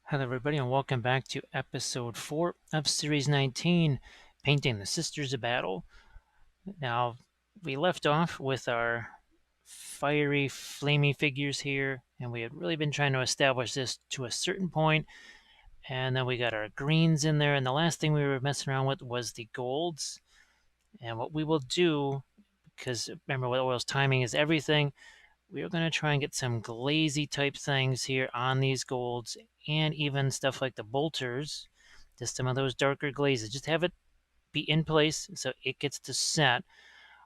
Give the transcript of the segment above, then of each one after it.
Hello, everybody, and welcome back to episode 4 of Series 19, Painting the Sisters of Battle. Now, we left off with our fiery, flamey figures here, and we had really been trying to establish this to a certain point, and then we got our greens in there, and the last thing we were messing around with was the golds. And what we will do, because remember, with oils, timing is everything, we are going to try and get some glazy type things here on these golds and even stuff like the bolters, just some of those darker glazes. Just have it be in place so it gets to set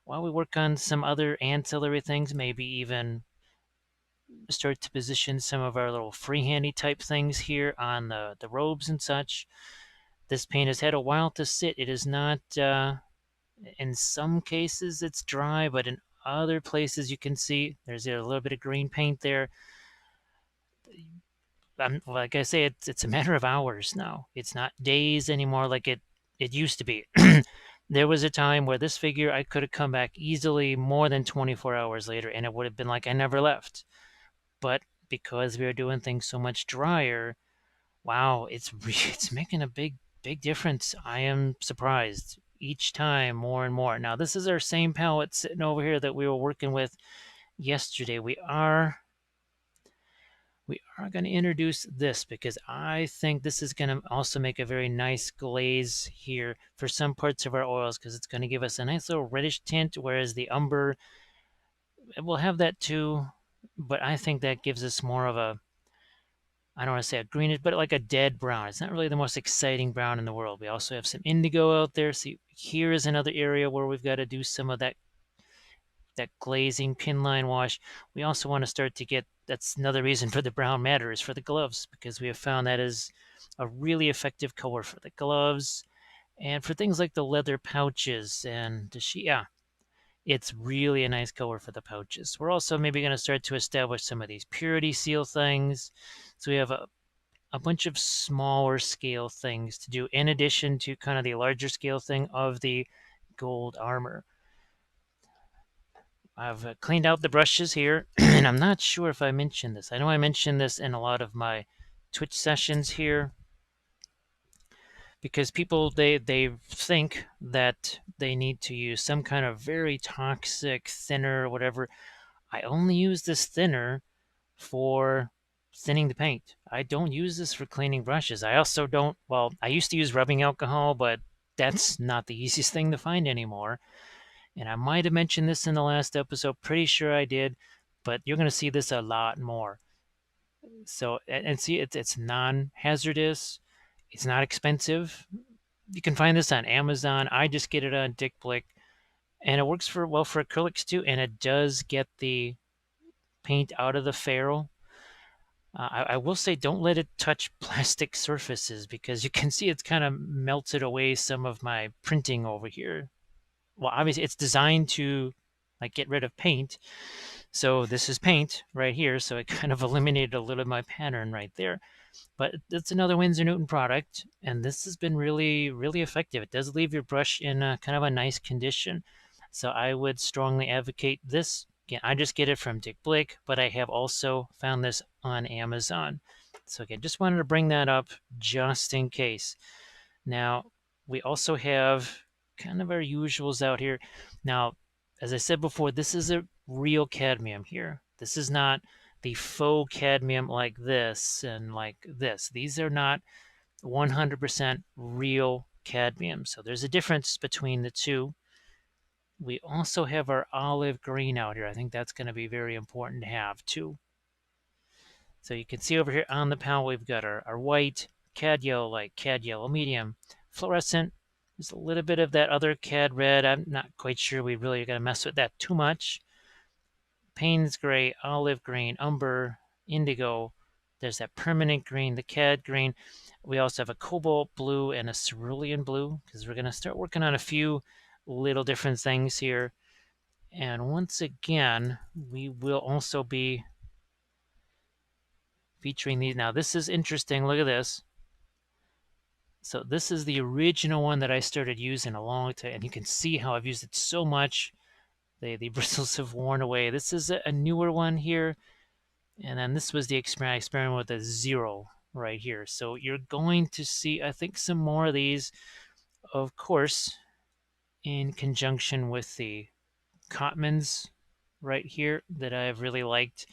while we work on some other ancillary things, maybe even start to position some of our little freehandy type things here on the robes and such. This paint has had a while to sit. It is not, in some cases it's dry, but in other places you can see there's a little bit of green paint there. Like I say, it's a matter of hours now. It's not days anymore like it used to be. There was a time where this figure I could have come back easily more than 24 hours later, and it would have been like I never left. But because we are doing things so much drier, wow, it's making a big difference. I am surprised each time more and more. Now this is our same palette sitting over here that we were working with yesterday. We are going to introduce this because I think this is going to also make a very nice glaze here for some parts of our oils, because it's going to give us a nice little reddish tint, whereas the umber will have that too, but I think that gives us more of a, I don't want to say a greenish, but like a dead brown. It's not really the most exciting brown in the world. We also have some indigo out there. See, here is another area where we've got to do some of that glazing pin line wash. We also want to start to get, that's another reason for the brown matter, is for the gloves, because we have found that is a really effective color for the gloves and for things like the leather pouches and yeah, it's really a nice color for the pouches. We're also maybe going to start to establish some of these purity seal things. So we have a bunch of smaller scale things to do in addition to kind of the larger scale thing of the gold armor. I've cleaned out the brushes here, and I'm not sure if I mentioned this. I know I mentioned this in a lot of my Twitch sessions here, because people they think that they need to use some kind of very toxic thinner or whatever. I only use this thinner for thinning the paint. I don't use this for cleaning brushes. I also don't, well, I used to use rubbing alcohol, but that's not the easiest thing to find anymore. And I might have mentioned this in the last episode, pretty sure I did, but you're going to see this a lot more. So, and see, it's non-hazardous, it's not expensive. You can find this on Amazon. I just get it on Dick Blick, and it works for, well, for acrylics too, and it does get the paint out of the ferrule. I will say, don't let it touch plastic surfaces, because you can see it's kind of melted away some of my printing over here. Well, obviously it's designed to like get rid of paint. So this is paint right here. So it kind of eliminated a little of my pattern right there. But it's another Winsor Newton product, and this has been really, really effective. It does leave your brush in a, kind of a nice condition. So I would strongly advocate this. Again, I just get it from Dick Blake, but I have also found this on Amazon. So again, just wanted to bring that up just in case. Now, we also have kind of our usuals out here. Now, as I said before, this is a real cadmium here. This is not the faux cadmium like this and like this. These are not 100% real cadmium. So there's a difference between the two. We also have our olive green out here. I think that's going to be very important to have too. So you can see over here on the panel, we've got our white, cad yellow light, cad yellow medium, fluorescent. There's a little bit of that other cad red. I'm not quite sure we really are going to mess with that too much. Payne's gray, olive green, umber, indigo. There's that permanent green, the cad green. We also have a cobalt blue and a cerulean blue, because we're going to start working on a few little different things here. And once again, we will also be featuring these. Now, this is interesting. Look at this. So this is the original one that I started using a long time, and you can see how I've used it so much. The bristles have worn away. This is a newer one here, and then this was the experiment with the zero. right here. So you're going to see, I think, some more of these, of course, in conjunction with the Cotmans right here that I've really liked.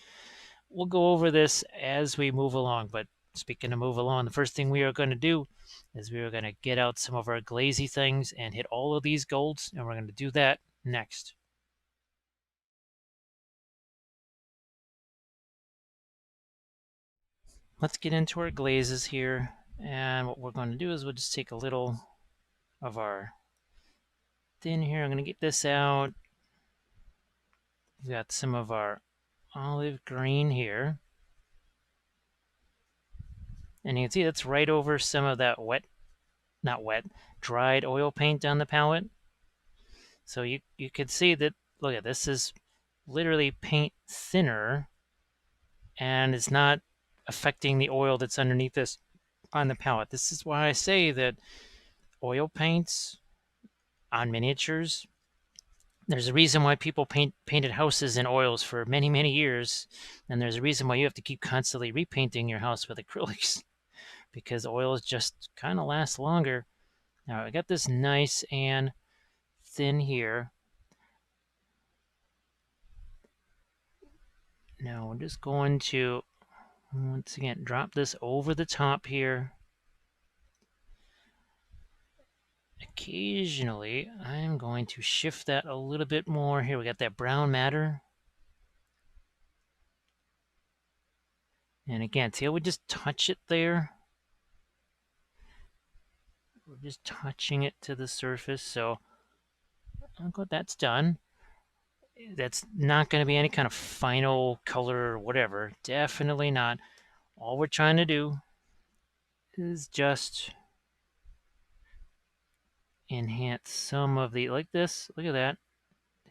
We'll go over this as we move along, but speaking of move along, the first thing we are going to do is we are going to get out some of our glazy things and hit all of these golds, and we're going to do that next. Let's get into our glazes here, and what we're going to do is we'll just take a little of our thin here. I'm going to get this out. We've got some of our olive green here, and you can see that's right over some of that not wet, dried oil paint on the palette. So you could see that, look at this is literally paint thinner, and it's not affecting the oil that's underneath this on the palette. This is why I say that oil paints on miniatures, there's a reason why people painted houses in oils for many, many years, and there's a reason why you have to keep constantly repainting your house with acrylics, because oils just kind of last longer. Now I got this nice and thin here. Now we're just going to, once again, drop this over the top here. Occasionally, I'm going to shift that a little bit more. Here we got that brown matter. And again, see how we just touch it there? We're just touching it to the surface. So look what that's done. That's not going to be any kind of final color or whatever. Definitely not. All we're trying to do is just enhance some of the, like this. Look at that.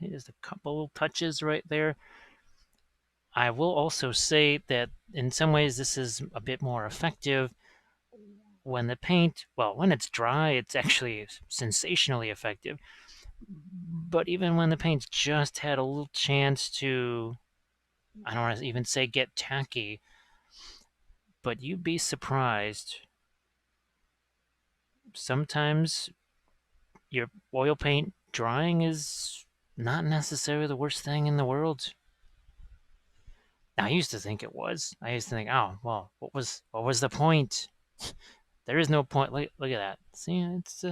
Just a couple touches right there. I will also say that in some ways this is a bit more effective when the paint, well, when it's dry, it's actually sensationally effective. But even when the paint's just had a little chance to, I don't want to even say get tacky, but you'd be surprised. Sometimes your oil paint drying is not necessarily the worst thing in the world. I used to think it was. I used to think, oh, well, what was the point? There is no point. Look at that. See, it's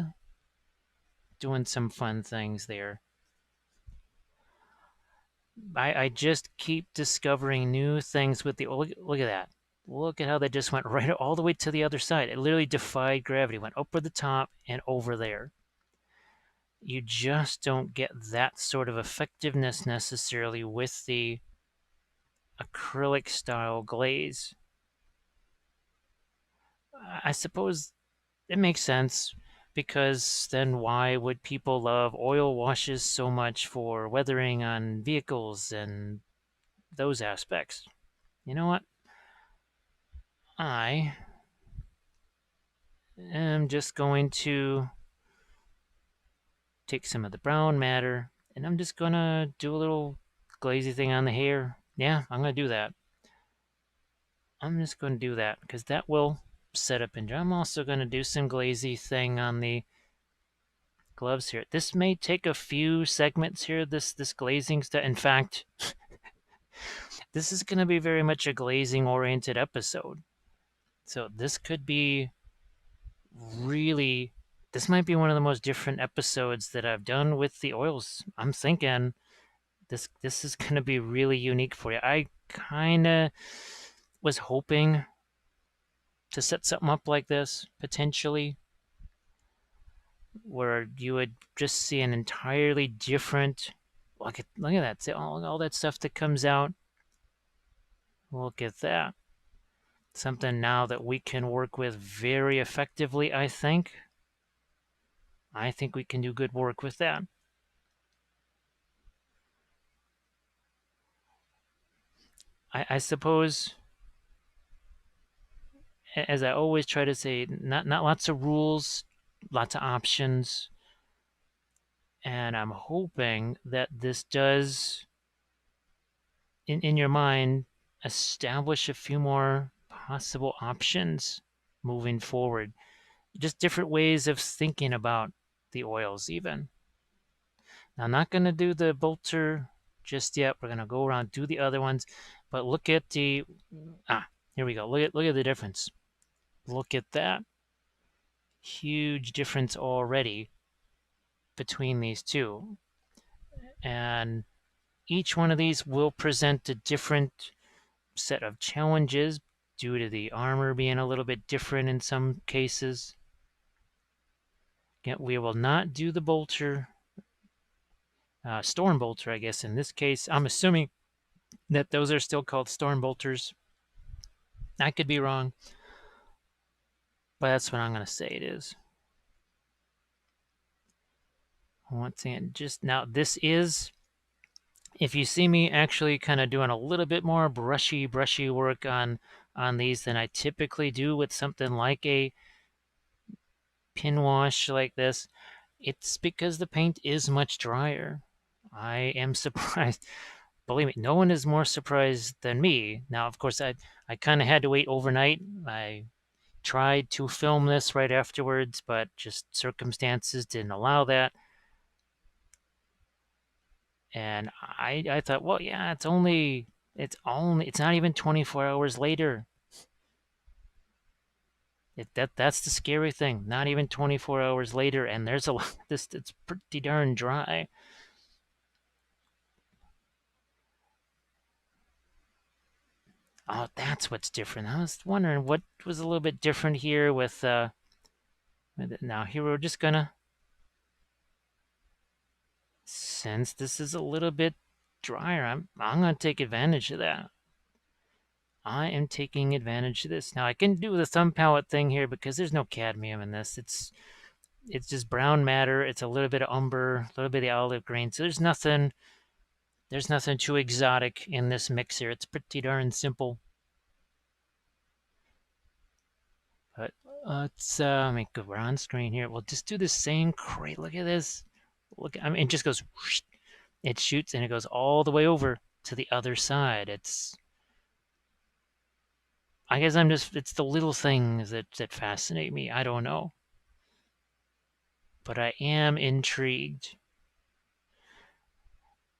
doing some fun things there. I just keep discovering new things with the, oh, look at that. Look at how they just went right all the way to the other side. It literally defied gravity, went over the top and over there. You just don't get that sort of effectiveness necessarily with the acrylic style glaze. I suppose it makes sense, because then why would people love oil washes so much for weathering on vehicles and those aspects? You know what? I am just going to take some of the brown matter, and I'm just going to do a little glazy thing on the hair. Yeah, I'm going to do that. I'm just going to do that because that will set up and dry. I'm also going to do some glazy thing on the gloves here. This may take a few segments here, this glazing stuff. In fact, this is going to be very much a glazing oriented episode. So this could be really, this might be one of the most different episodes that I've done with the oils. I'm thinking this is going to be really unique for you. I kind of was hoping to set something up like this potentially, where you would just see an entirely different, look at that, see all that stuff that comes out. Look at that. Something now that we can work with very effectively, I think. I think we can do good work with that. I suppose, as I always try to say, not lots of rules, lots of options. And I'm hoping that this does, in your mind, establish a few more possible options moving forward. Just different ways of thinking about the oils, even. Now, I'm not going to do the bolter just yet. We're going to go around, do the other ones, but look at the, here we go. Look at the difference. Look at that. Huge difference already between these two. And each one of these will present a different set of challenges due to the armor being a little bit different in some cases. Again, we will not do the bolter, storm bolter, I guess, in this case. I'm assuming that those are still called storm bolters. I could be wrong, but that's what I'm going to say it is. Once again, just now, this is, if you see me actually kind of doing a little bit more brushy work on these than I typically do with something like a pin wash like this, it's because the paint is much drier. I am surprised. Believe me, no one is more surprised than me. Now, of course, I kind of had to wait overnight. I tried to film this right afterwards, but just circumstances didn't allow that. And I thought, well, yeah, it's not even 24 hours later. That's the scary thing. Not even 24 hours later, and there's a lot. It's pretty darn dry. Oh, that's what's different. I was wondering what was a little bit different here with. Now here we're just gonna, since this is a little bit drier, I'm gonna take advantage of that. I am taking advantage of this. Now I can do the thumb palette thing here because there's no cadmium in this. It's just brown matter. It's a little bit of umber, a little bit of olive green. So there's nothing too exotic in this mixer. It's pretty darn simple. But let's let me go. We're on screen here. We'll just do the same crate. Look at this. Look, I mean, it just goes. Whoosh, it shoots and it goes all the way over to the other side. I guess it's the little things that fascinate me. I don't know, but I am intrigued.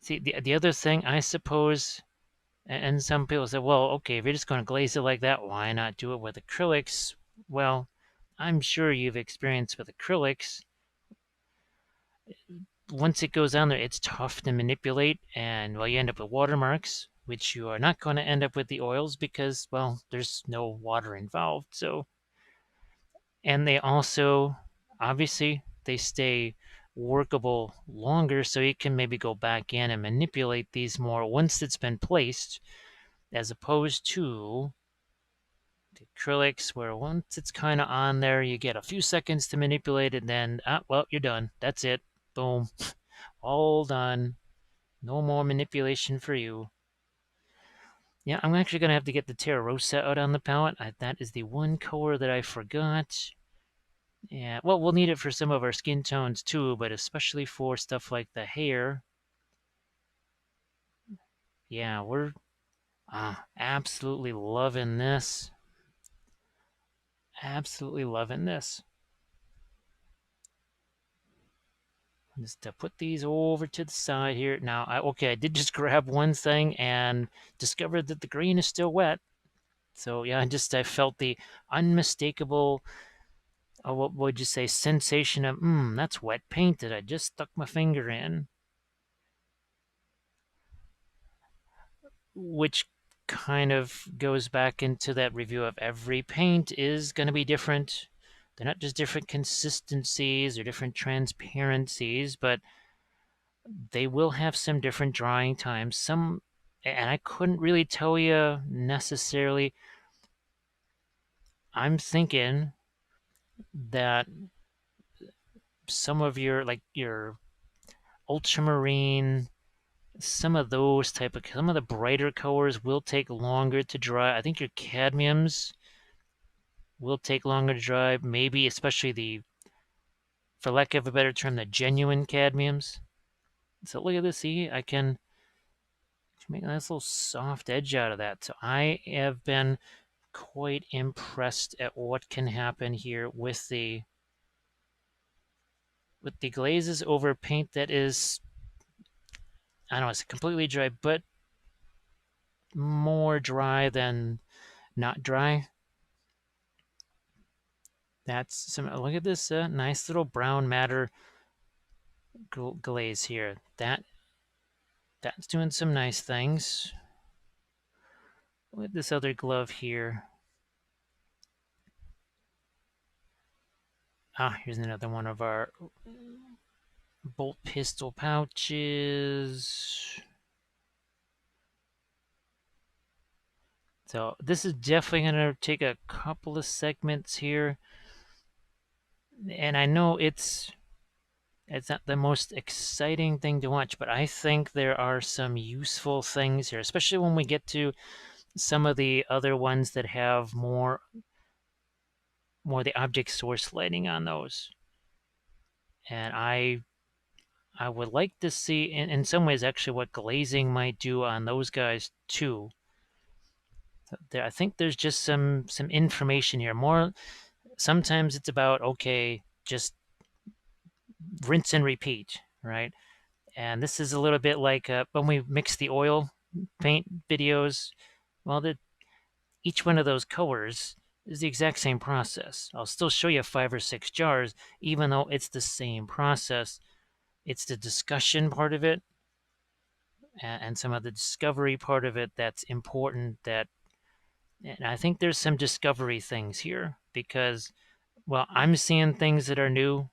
See, the other thing, I suppose, and some people say, well, okay, if you're just going to glaze it like that, why not do it with acrylics? Well, I'm sure you've experienced with acrylics. Once it goes on there, it's tough to manipulate, and well, you end up with watermarks, which you are not going to end up with the oils because, well, there's no water involved. So, and they also, obviously, they stay workable longer, so you can maybe go back in and manipulate these more once it's been placed, as opposed to the acrylics, where once it's kind of on there, you get a few seconds to manipulate it, then, well, you're done. That's it. Boom. All done. No more manipulation for you. Yeah, I'm actually going to have to get the Terra Rosa out on the palette. That is the one color that I forgot. Yeah, well, we'll need it for some of our skin tones too, but especially for stuff like the hair. Yeah, we're absolutely loving this. Absolutely loving this. Just to put these over to the side here. Now, I did just grab one thing and discovered that the green is still wet. So yeah, I felt the unmistakable, what would you say, sensation of, that's wet paint that I just stuck my finger in. Which kind of goes back into that review of every paint is going to be different. They're not just different consistencies or different transparencies, but they will have some different drying times. Some, and I couldn't really tell you necessarily. I'm thinking that some of your ultramarine, some of the brighter colors will take longer to dry. I think your cadmiums will take longer to dry. Maybe especially for lack of a better term, the genuine cadmiums. So look at this. See, I can make a nice little soft edge out of that. So I have been quite impressed at what can happen here with the glazes over paint that is, I don't know, it's completely dry, but more dry than not dry. That's some. Look at this nice little brown matter glaze here. That's doing some nice things. Look at this other glove here. Ah, here's another one of our bolt pistol pouches. So this is definitely going to take a couple of segments here. And I know it's not the most exciting thing to watch, but I think there are some useful things here, especially when we get to some of the other ones that have more the object source lighting on those. And I would like to see in some ways actually what glazing might do on those guys too. I think there's just some information here. More sometimes it's about, okay, just rinse and repeat, right? And this is a little bit like when we mix the oil paint videos. Well, each one of those colors is the exact same process. I'll still show you 5 or 6 jars, even though it's the same process. It's the discussion part of it and some of the discovery part of it that's important. And I think there's some discovery things here because, well, I'm seeing things that are new.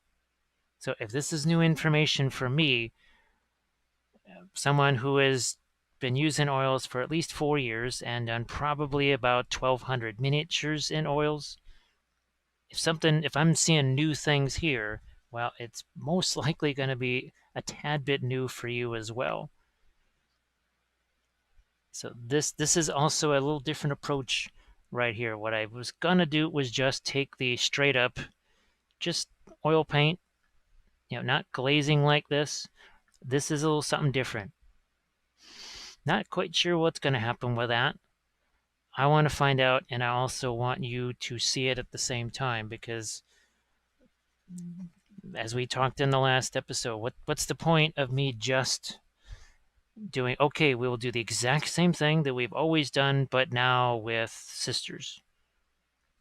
So if this is new information for me, someone who has been using oils for at least 4 years and done probably about 1,200 miniatures in oils, if I'm seeing new things here, well, it's most likely going to be a tad bit new for you as well. So this is also a little different approach right here. What I was gonna do was just take the straight up, just oil paint, not glazing like this. This is a little something different. Not quite sure what's gonna happen with that. I want to find out, and I also want you to see it at the same time because, as we talked in the last episode, what's the point of me just doing, okay, we will do the exact same thing that we've always done, but now with sisters.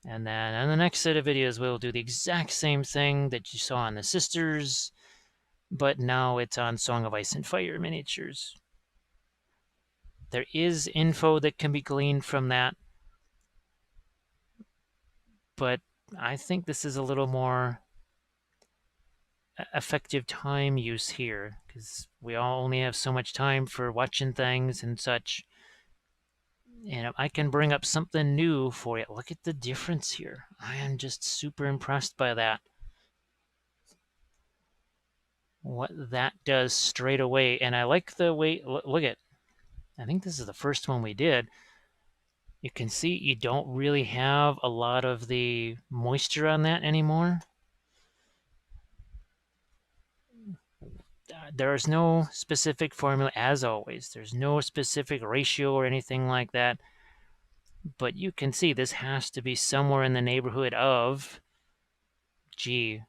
And then in the next set of videos, we'll do the exact same thing that you saw on the sisters, but now it's on Song of Ice and Fire miniatures. There is info that can be gleaned from that, but I think this is a little more effective time use here because we all only have so much time for watching things and such. And if I can bring up something new for you, look at the difference here. I am just super impressed by that. What that does straight away. And I like the way, look at, I think this is the first one we did. You can see you don't really have a lot of the moisture on that anymore. There is no specific formula, as always. There's no specific ratio or anything like that. But you can see this has to be somewhere in the neighborhood of, gee,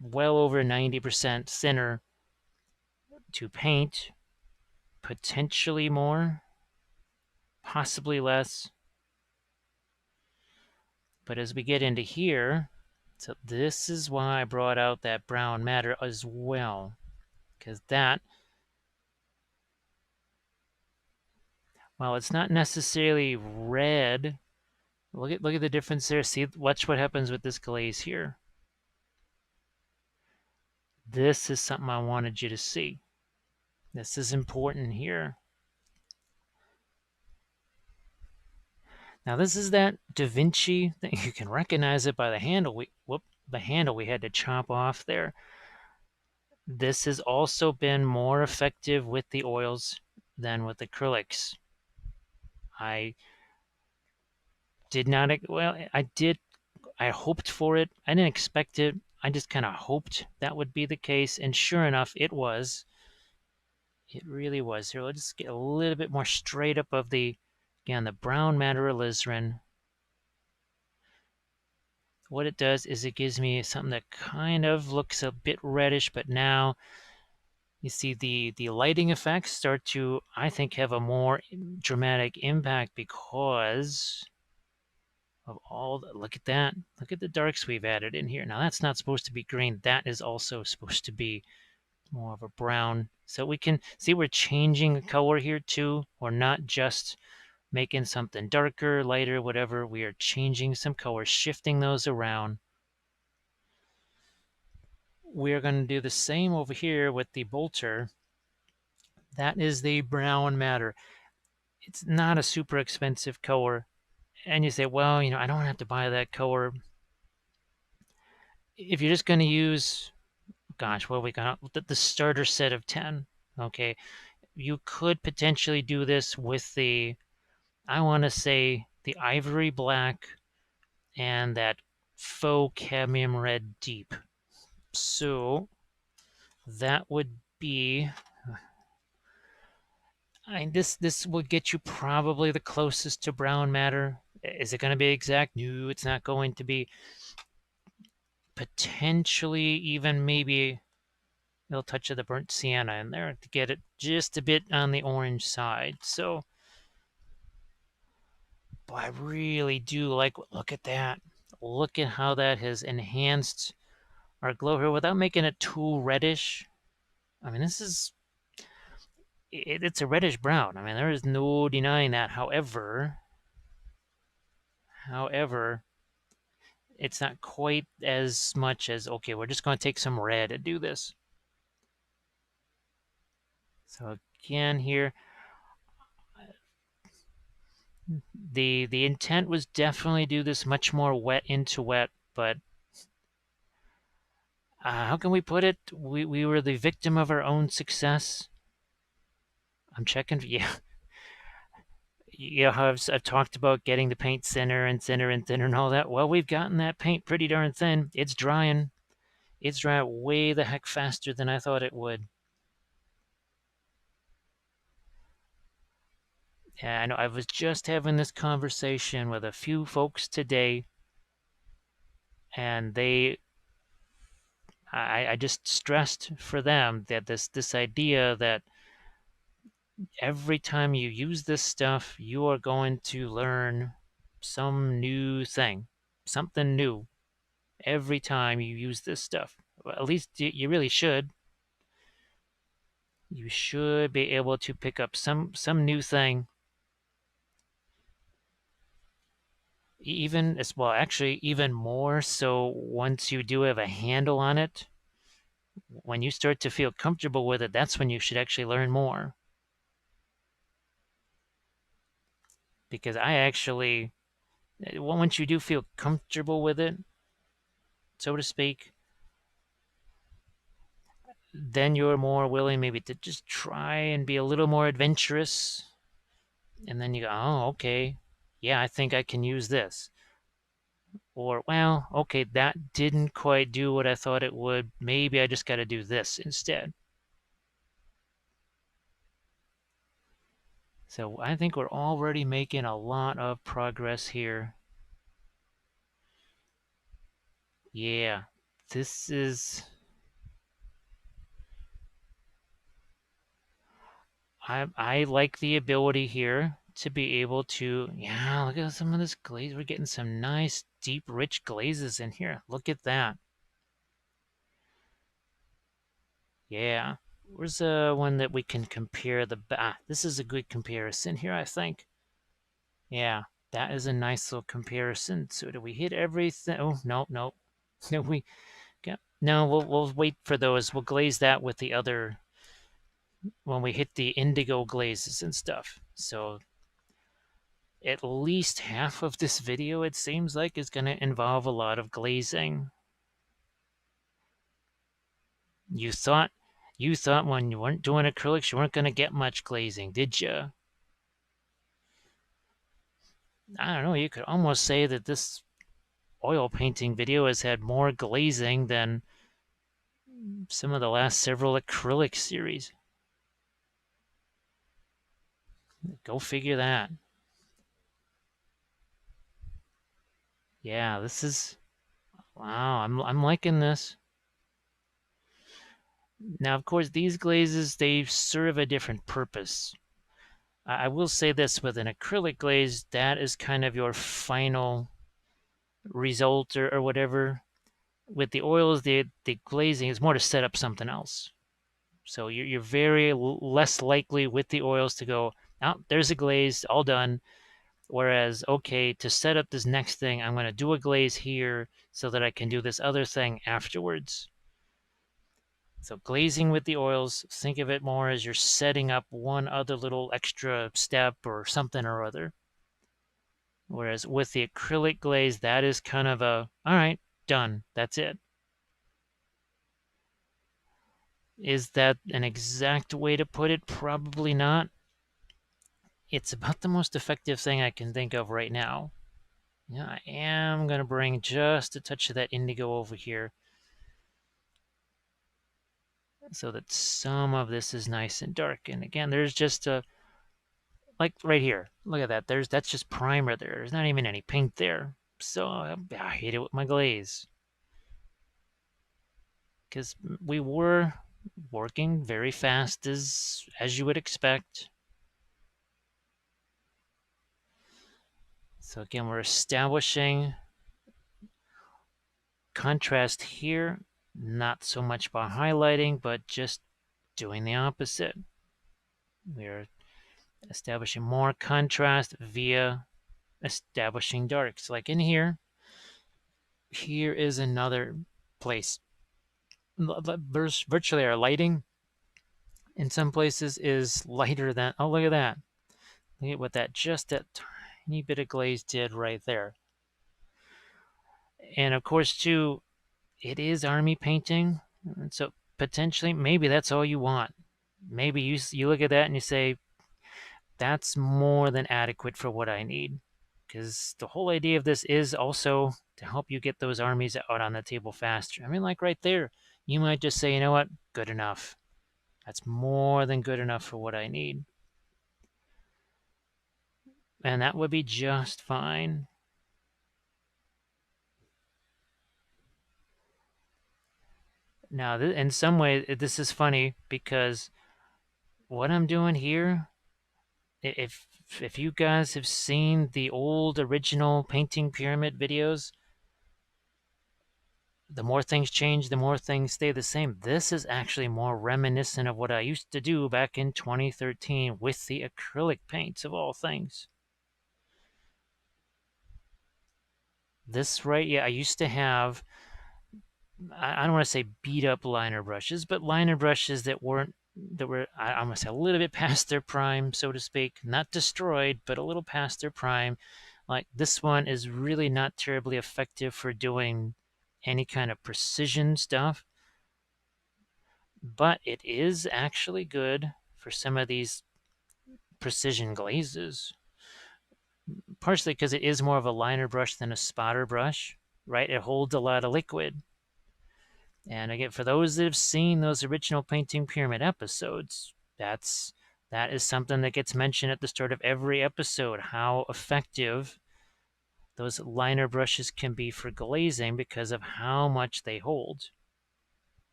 well over 90% thinner to paint, potentially more, possibly less. But as we get into here, so this is why I brought out that brown matter as well, because that, while it's not necessarily red, look at the difference there. See, watch what happens with this glaze here. This is something I wanted you to see. This is important here. Now this is that Da Vinci thing. You can recognize it by the handle. The handle we had to chop off there. This has also been more effective with the oils than with acrylics. I did not, well, I did, I hoped for it. I didn't expect it. I just kind of hoped that would be the case. And sure enough, it was. It really was. Here, let's get a little bit more straight up of the Again, the brown matter alizarin, what it does is it gives me something that kind of looks a bit reddish, but now you see the lighting effects start to, I think, have a more dramatic impact because of all the, look at that. Look at the darks we've added in here. Now that's not supposed to be green. That is also supposed to be more of a brown. So we can see we're changing the color here too. We're not just making something darker, lighter, whatever. We are changing some colors, shifting those around. We're going to do the same over here with the bolter. That is the brown matter. It's not a super expensive color. And you say, well, I don't have to buy that color. If you're just going to use, gosh, what we got? The starter set of 10. Okay. You could potentially do this with the, I want to say, the ivory black and that faux cadmium red deep. So that would be, this will get you probably the closest to brown matter. Is it going to be exact? No, it's not going to be. Potentially even maybe a little touch of the burnt sienna in there to get it just a bit on the orange side. So, but I really do like, look at that. Look at how that has enhanced our glow here without making it too reddish. I mean, it's a reddish brown. I mean, there is no denying that. However, it's not quite as much as, okay, we're just going to take some red and do this. So again here, the intent was definitely do this much more wet into wet, but how can we put it? We were the victim of our own success. I'm checking. Yeah, how I've talked about getting the paint thinner and thinner and thinner and all that. Well, we've gotten that paint pretty darn thin. It's drying. It's drying way the heck faster than I thought it would. Yeah, I know. I was just having this conversation with a few folks today, and I just stressed for them that this idea that every time you use this stuff, you are going to learn some new thing, something new every time you use this stuff. Well, at least you really should. You should be able to pick up some new thing. Even as well, actually, even more so once you do have a handle on it. When you start to feel comfortable with it, that's when you should actually learn more. Because I actually, once you do feel comfortable with it, so to speak, then you're more willing maybe to just try and be a little more adventurous. And then you go, oh, okay, yeah, I think I can use this. Or, well, okay, that didn't quite do what I thought it would. Maybe I just got to do this instead. So I think we're already making a lot of progress here. Yeah, this is. I like the ability here to be able to, yeah, look at some of this glaze. We're getting some nice, deep, rich glazes in here. Look at that. Yeah. Where's one that we can compare the, this is a good comparison here, I think. Yeah, that is a nice little comparison. So do we hit everything? Oh, no, no. No, we got, no, we'll wait for those. We'll glaze that with the other, when we hit the indigo glazes and stuff. So at least half of this video, it seems like, is going to involve a lot of glazing. You thought when you weren't doing acrylics, you weren't going to get much glazing, did you? I don't know. You could almost say that this oil painting video has had more glazing than some of the last several acrylic series. Go figure that. Yeah, this is wow. I'm liking this. Now, of course, these glazes they serve a different purpose. I will say this: with an acrylic glaze, that is kind of your final result or whatever. With the oils, the glazing is more to set up something else. So you're very less likely with the oils to go, oh, there's a glaze, all done. Whereas, okay, to set up this next thing, I'm going to do a glaze here so that I can do this other thing afterwards. So glazing with the oils, think of it more as you're setting up one other little extra step or something or other. Whereas with the acrylic glaze, that is kind of a, all right, done, that's it. Is that an exact way to put it? Probably not. It's about the most effective thing I can think of right now. Yeah, I am going to bring just a touch of that indigo over here so that some of this is nice and dark. And again, there's just a, like right here, look at that. That's just primer there. There's not even any paint there. So I hate it with my glaze because we were working very fast as you would expect. So again, we're establishing contrast here, not so much by highlighting, but just doing the opposite. We're establishing more contrast via establishing darks. Like in here, here is another place. There's virtually our lighting in some places is lighter than, oh, look at that. Look at what that tiny bit of glaze did right there. And of course, too, it is army painting. And so potentially, maybe that's all you want. Maybe you look at that and you say, that's more than adequate for what I need. Because the whole idea of this is also to help you get those armies out on the table faster. I mean, like right there, you might just say, you know what, good enough. That's more than good enough for what I need. And that would be just fine. Now, in some way, this is funny because what I'm doing here, if if you guys have seen the old original painting pyramid videos, the more things change, the more things stay the same. This is actually more reminiscent of what I used to do back in 2013 with the acrylic paints of all things. This right, yeah, I used to have, I don't want to say beat up liner brushes, but liner brushes that were, I want to say a little bit past their prime, so to speak. Not destroyed, but a little past their prime. Like this one is really not terribly effective for doing any kind of precision stuff, but it is actually good for some of these precision glazes. Partially because it is more of a liner brush than a spotter brush, right? It holds a lot of liquid. And again, for those that have seen those original Painting Pyramid episodes, that is something that gets mentioned at the start of every episode, how effective those liner brushes can be for glazing because of how much they hold.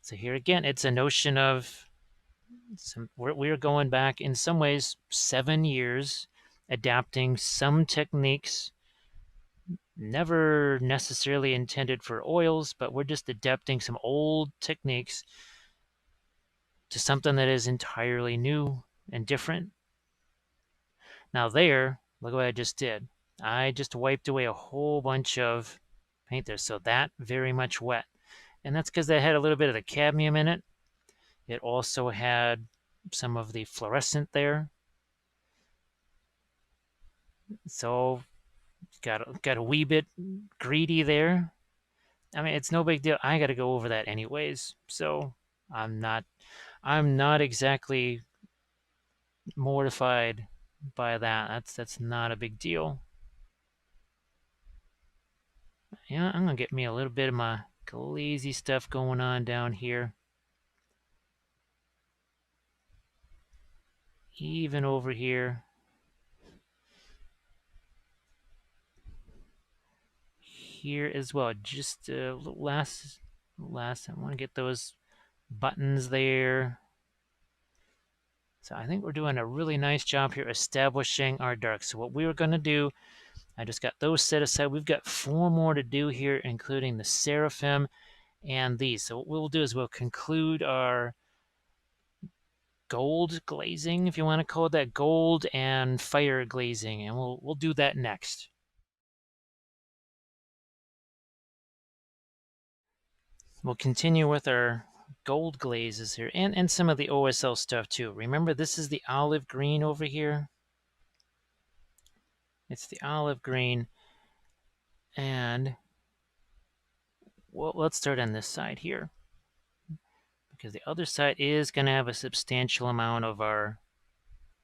So here again, it's a notion of we're going back in some ways 7 years, adapting some techniques never necessarily intended for oils, but we're just adapting some old techniques to something that is entirely new and different. Now there, look what I just did. I just wiped away a whole bunch of paint there, so that very much wet. And that's because that had a little bit of the cadmium in it. It also had some of the fluorescent there. So got a wee bit greedy there. I mean, it's no big deal. I got to go over that anyways. So I'm not I'm not exactly mortified by that. That's not a big deal. Yeah, I'm gonna get me a little bit of my glazy stuff going on down here. Even over here. here as well. Just last, I want to get those buttons there. So I think we're doing a really nice job here establishing our darks. So what we were going to do, I just got those set aside. We've got 4 more to do here, including the seraphim and these. So what we'll do is we'll conclude our gold glazing, if you want to call it that, gold and fire glazing, and we'll do that next. We'll continue with our gold glazes here and some of the OSL stuff too. Remember, this is the olive green over here. It's the olive green, and well, let's start on this side here, because the other side is going to have a substantial amount of our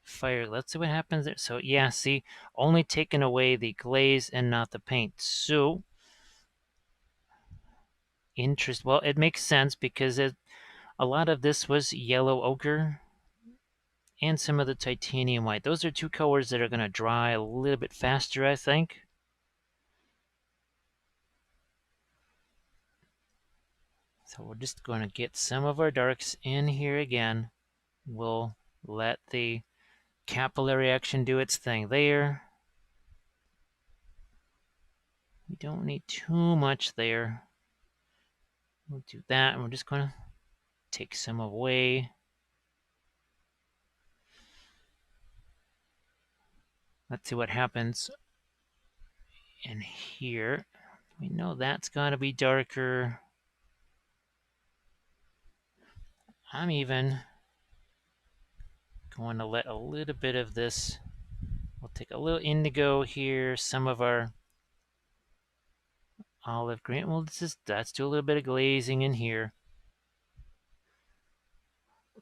fire. Let's see what happens there. So yeah, see, only taking away the glaze and not the paint. So well, it makes sense because a lot of this was yellow ochre and some of the titanium white. Those are 2 colors that are going to dry a little bit faster, I think. So we're just going to get some of our darks in here again. We'll let the capillary action do its thing there. We don't need too much there. We'll do that, and we're just going to take some away. Let's see what happens in here. We know that's got to be darker. I'm even going to let a little bit of this. We'll take a little indigo here, some of our olive green. Well, let's do a little bit of glazing in here.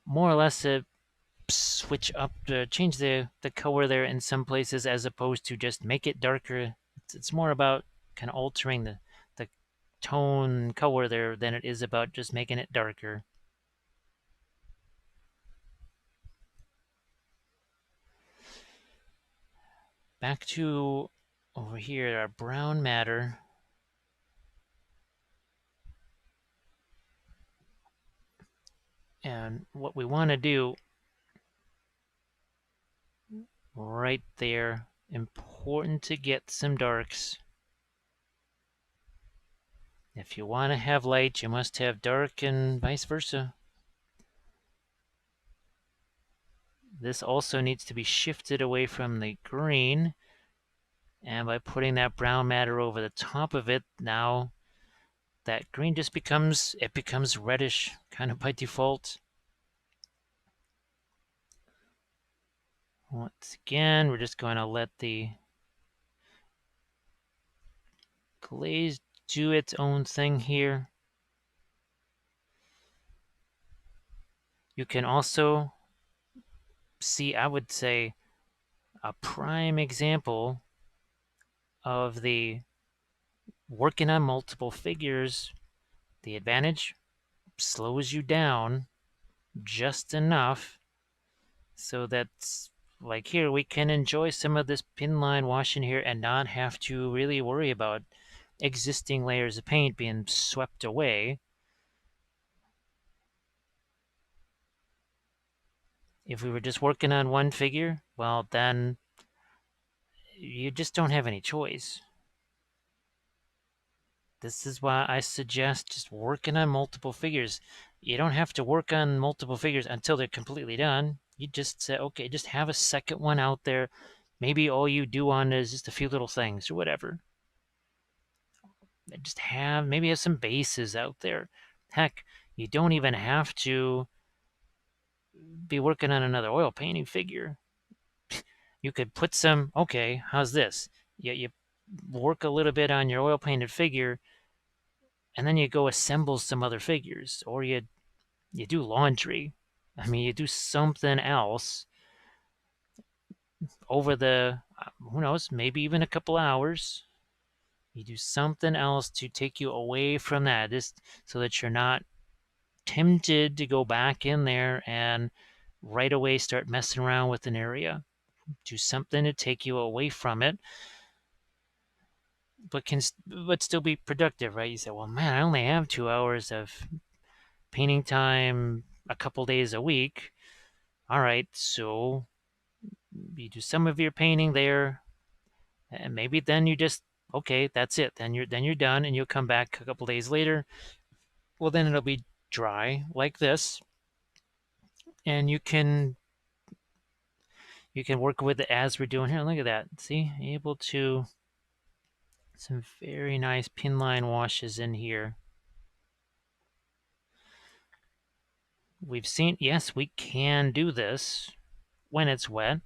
More or less switch up, change the color there in some places, as opposed to just make it darker. It's more about kind of altering the tone color there than it is about just making it darker. Back to over here, our brown matter. And what we want to do right there, important to get some darks. If you want to have light, you must have dark, and vice versa. This also needs to be shifted away from the green, and by putting that brown matter over the top of it, now that green just becomes reddish kind of by default. Once again, we're just going to let the glaze do its own thing here. You can also see, I would say, a prime example of the working on multiple figures. The advantage slows you down just enough so that, like here, we can enjoy some of this pin line washing here and not have to really worry about existing layers of paint being swept away. If we were just working on one figure, well, then you just don't have any choice. This is why I suggest just working on multiple figures. You don't have to work on multiple figures until they're completely done. You just say, okay, just have a second one out there. Maybe all you do on is just a few little things or whatever. Just maybe have some bases out there. Heck, you don't even have to be working on another oil painting figure. You could put some, okay, how's this? You work a little bit on your oil painted figure, and then you go assemble some other figures, or you do laundry. I mean, you do something else over the, who knows, maybe even a couple hours. You do something else to take you away from that, just so that you're not tempted to go back in there and right away start messing around with an area. Do something to take you away from it. but still be productive, right? You say, well, man, I only have 2 hours of painting time a couple days a week. All right, so you do some of your painting there, and maybe then you just okay, that's it. Then you're done, and you'll come back a couple days later. Well, then it'll be dry like this, and you can work with it as we're doing here. Look at that. See, able to some very nice pin line washes in here. We've seen, yes, we can do this when it's wet,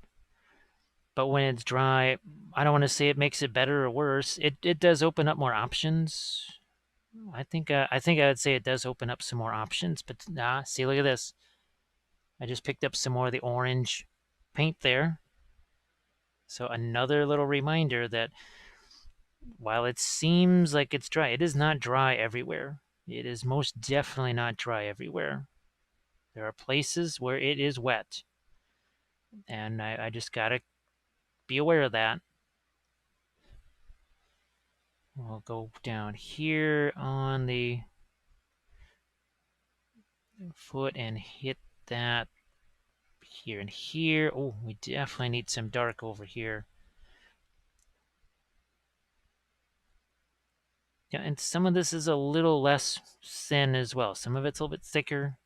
but when it's dry, I don't want to say it makes it better or worse. It does open up more options. I think I would say it does open up some more options. But see, look at this. I just picked up some more of the orange paint there. So another little reminder that while it seems like it's dry, it is not dry everywhere. It is most definitely not dry everywhere. There are places where it is wet, and I just gotta be aware of that. We'll go down here on the foot and hit that here and here. Oh, we definitely need some dark over here. Yeah, and some of this is a little less thin as well. Some of it's a little bit thicker.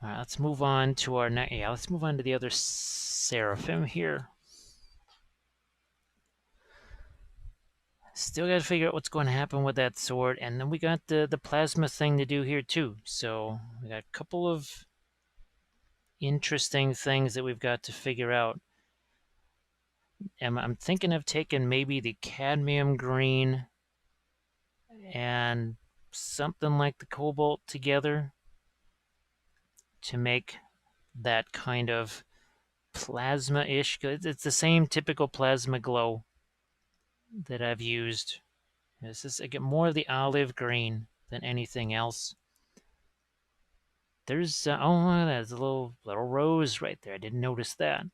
All right, let's move on to our next. Yeah, let's move on to the other seraphim here. Still got to figure out what's going to happen with that sword, and then we got the plasma thing to do here too. So we got a couple of interesting things that we've got to figure out. And I'm thinking of taking maybe the cadmium green and something like the cobalt together to make that kind of plasma-ish. It's the same typical plasma glow that I've used. This is, I get more of the olive green than anything else. There's there's a little rose right there. I didn't notice that.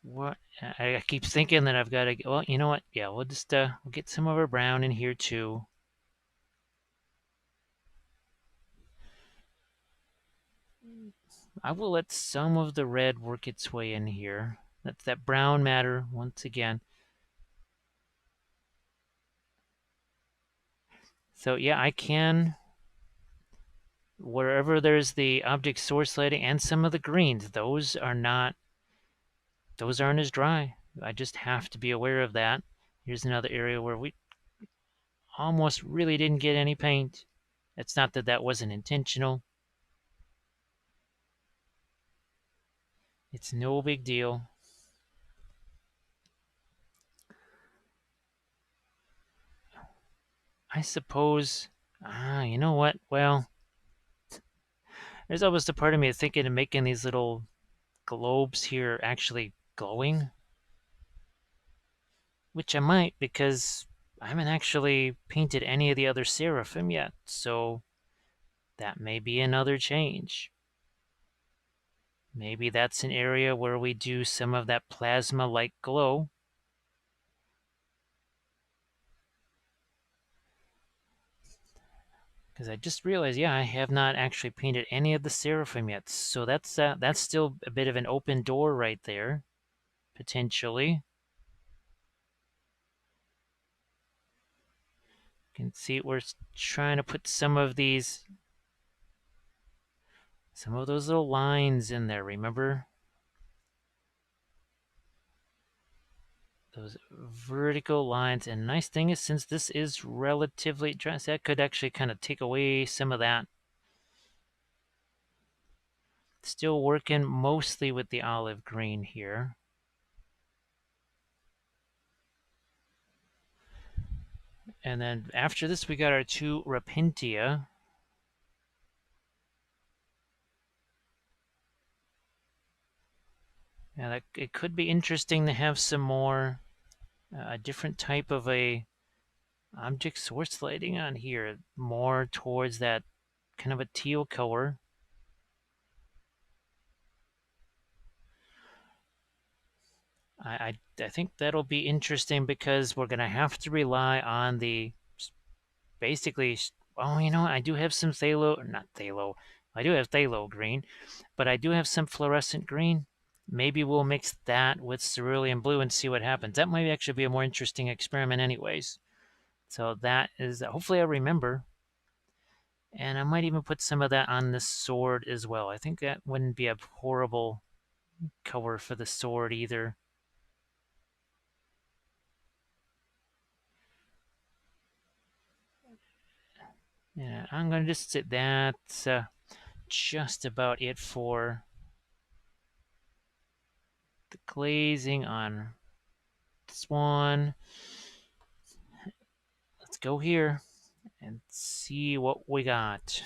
What I keep thinking that I've got to. Well, you know what? Yeah, we'll just we'll get some of our brown in here too. I will let some of the red work its way in here. That's that brown matter once again. So yeah, I can, wherever there's the object source lighting and some of the greens, those aren't as dry. I just have to be aware of that. Here's another area where we almost really didn't get any paint. It's not that that wasn't intentional. It's no big deal. I suppose, you know what? Well, there's always a part of me thinking of making these little globes here actually glowing, which I might because I haven't actually painted any of the other seraphim yet, so that may be another change. Maybe that's an area where we do some of that plasma-like glow. Because I just realized, yeah, I have not actually painted any of the seraphim yet, so that's still a bit of an open door right there, potentially. You can see we're trying to put some of those little lines in there, remember? Those vertical lines. And nice thing is, since this is relatively dry, that could actually kind of take away some of that. Still working mostly with the olive green here. And then after this, we got our two Rapentia. And it could be interesting to have some more, a different type of a object source lighting on here, more towards that kind of a teal color. I think that'll be interesting because we're going to have to rely on the basically. Oh, you know what? I do have some phthalo, not phthalo. I do have phthalo green, but I do have some fluorescent green. Maybe we'll mix that with cerulean blue and see what happens. That might actually be a more interesting experiment, anyways. So that is hopefully I remember, and I might even put some of that on the sword as well. I think that wouldn't be a horrible color for the sword either. Yeah, I'm gonna just sit. That's just about it for the glazing on this one. Let's go here and see what we got.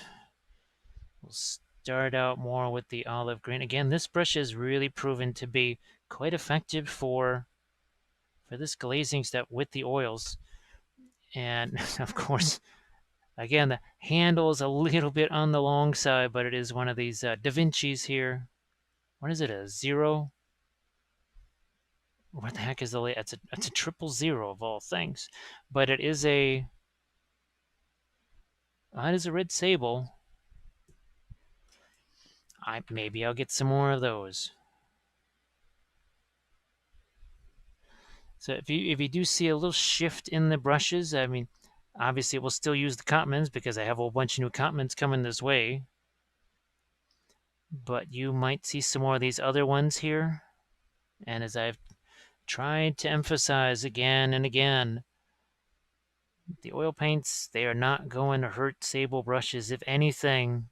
We'll start out more with the olive green. Again, this brush has really proven to be quite effective for this glazing step with the oils. And of course, again, the handle is a little bit on the long side, but it is one of these Da Vinci's here. What is it, a zero? What the heck is the it's a 000 of all things, but it is a red sable. Maybe I'll get some more of those. So if you do see a little shift in the brushes, I mean, obviously we'll still use the Cotmans because I have a whole bunch of new Cotmans coming this way. But you might see some more of these other ones here. And as I've tried to emphasize again and again, the oil paints, they are not going to hurt sable brushes. If anything,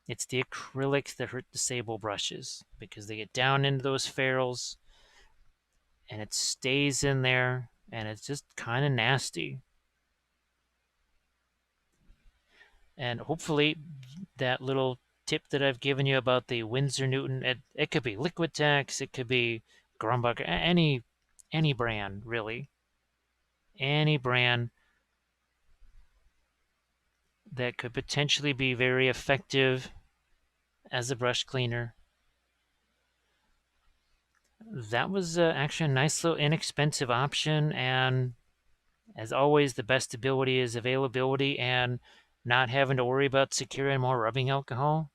it's the acrylics that hurt the sable brushes because they get down into those ferrules and it stays in there and it's just kind of nasty. And hopefully that little tip that I've given you about the Winsor Newton, it could be Liquitex, it could be Grumbucker, any brand really, any brand that could potentially be very effective as a brush cleaner. That was actually a nice little inexpensive option, and as always, the best ability is availability and not having to worry about securing more rubbing alcohol.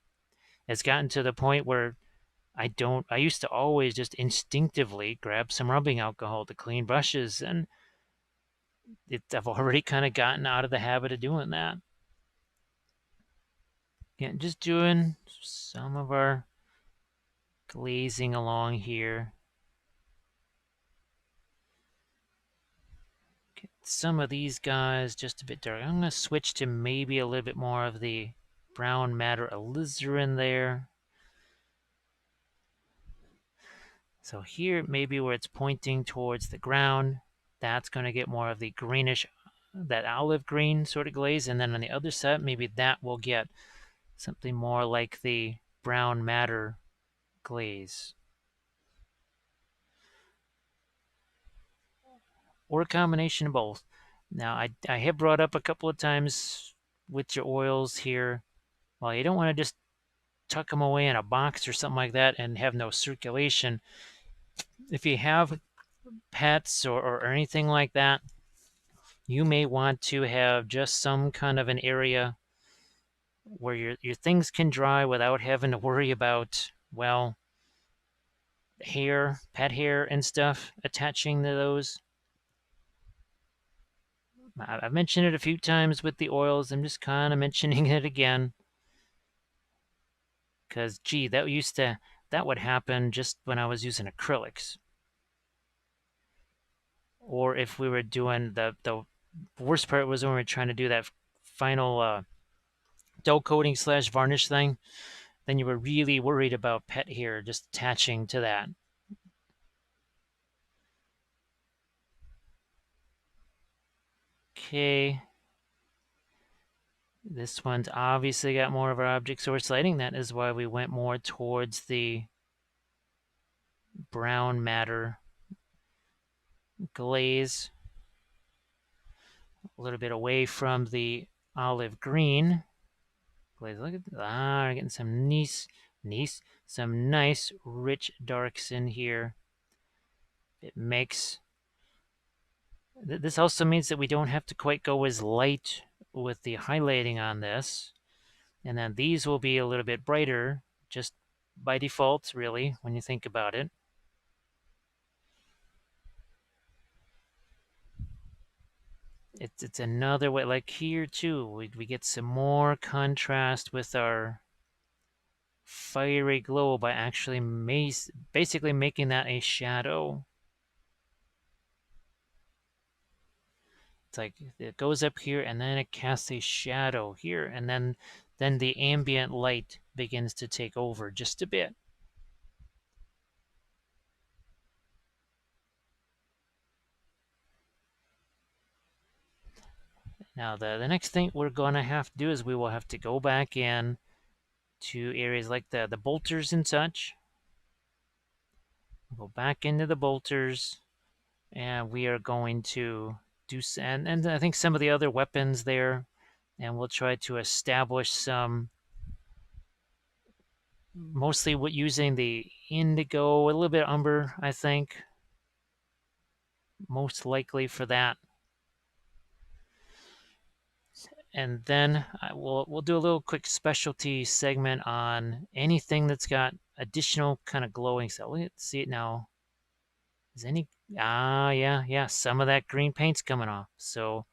It's gotten to the point where I used to always just instinctively grab some rubbing alcohol to clean brushes, and I've already kind of gotten out of the habit of doing that. Yeah, just doing some of our glazing along here. Get some of these guys just a bit dark. I'm going to switch to maybe a little bit more of the brown matter alizarin there. So here, maybe where it's pointing towards the ground, that's going to get more of the greenish, that olive green sort of glaze. And then on the other side, maybe that will get something more like the brown matter glaze. Or a combination of both. Now, I have brought up a couple of times with your oils here, well, you don't want to just tuck them away in a box or something like that and have no circulation. If you have pets or anything like that, you may want to have just some kind of an area where your things can dry without having to worry about, well, hair, pet hair and stuff attaching to those. I've mentioned it a few times with the oils. I'm just kind of mentioning it again. Because, gee, that would happen just when I was using acrylics. Or if we were doing the worst part was when we were trying to do that final dull coating / varnish thing, then you were really worried about pet hair just attaching to that. Okay. This one's obviously got more of our object source lighting. That is why we went more towards the brown matter glaze. A little bit away from the olive green. glaze. Look at we're getting some some nice rich darks in here. It makes this also means that we don't have to quite go as light with the highlighting on this, and then these will be a little bit brighter just by default, really, when you think about it. It's another way, like here too, we get some more contrast with our fiery glow by actually basically making that a shadow. It's like it goes up here and then it casts a shadow here, and then the ambient light begins to take over just a bit. Now the next thing we're gonna have to do is we will have to go back in to areas like the bolters and such. Go back into the bolters, and we are going to do and I think some of the other weapons there, and we'll try to establish some, mostly using the indigo, a little bit of umber, I think, most likely for that. And then we'll do a little quick specialty segment on anything that's got additional kind of glowing. So let's see it now. Is any yeah, some of that green paint's coming off. So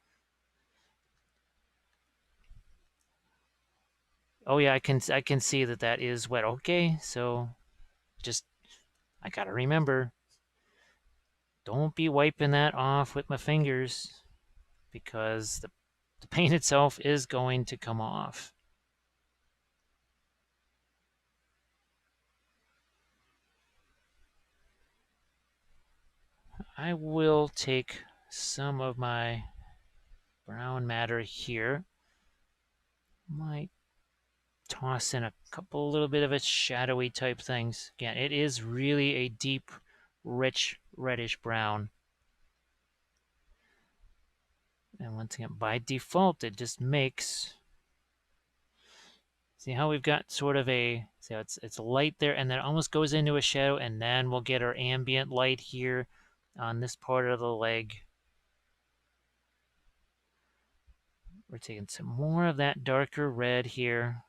oh yeah, I can see that is wet. Okay, so just I gotta remember, don't be wiping that off with my fingers because the paint itself is going to come off. I will take some of my brown matter here. Might toss in a couple little bit of a shadowy type things. Again, it is really a deep, rich reddish brown. And once again, by default, it just makes. See how we've got sort of a, see how it's light there, and then it almost goes into a shadow, and then we'll get our ambient light here on this part of the leg. We're taking some more of that darker red here.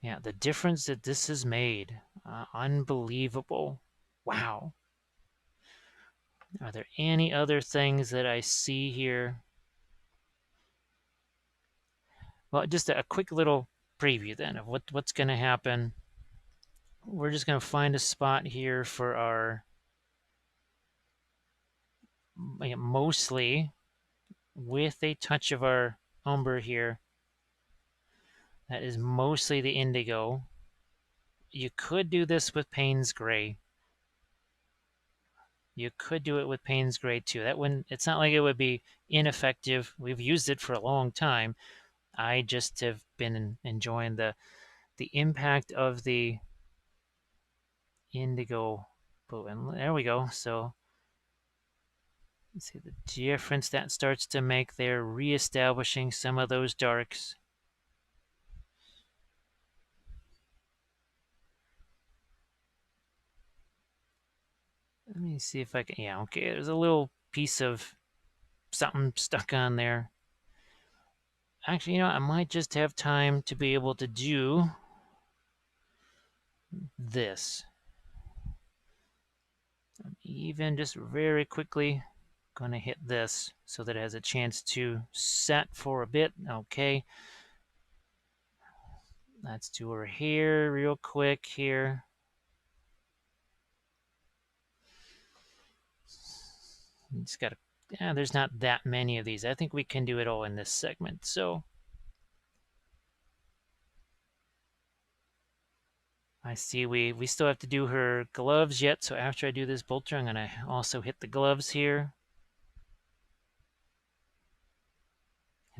Yeah, the difference that this has made, unbelievable. Wow. Are there any other things that I see here? Well, just a quick little preview then of what's going to happen. We're just going to find a spot here for our, mostly with a touch of our umber here. That is mostly the indigo. You could do this with Payne's Gray. You could do it with Payne's Gray too. That wouldn't, it's not like it would be ineffective. We've used it for a long time. I just have been enjoying the impact of the indigo blue. And there we go. So see the difference that starts to make there, reestablishing some of those darks. Let me see if I can, yeah, okay, there's a little piece of something stuck on there. Actually, I might just have time to be able to do this. Even just very quickly going to hit this so that it has a chance to set for a bit. Okay. Let's do her hair real quick here. Just got to, yeah, there's not that many of these. I think we can do it all in this segment. So I see we still have to do her gloves yet. So after I do this bolter, I'm going to also hit the gloves here.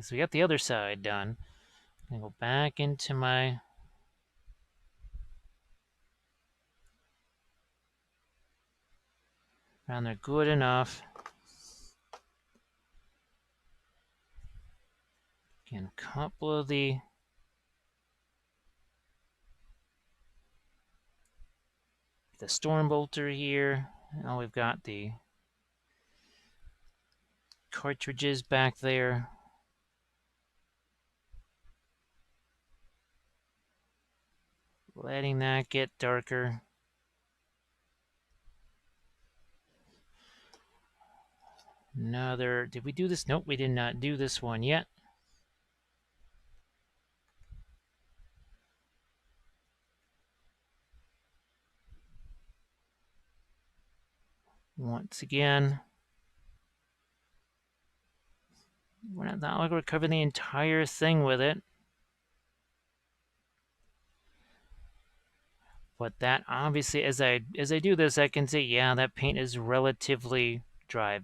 So we got the other side done. I'm going to go back into my around there good enough. And a couple of the storm bolter here. Now we've got the cartridges back there. Letting that get darker. Another, did we do this? Nope, we did not do this one yet. Once again, we're not like we're covering the entire thing with it. But that obviously, as I do this, I can say, yeah, that paint is relatively dry.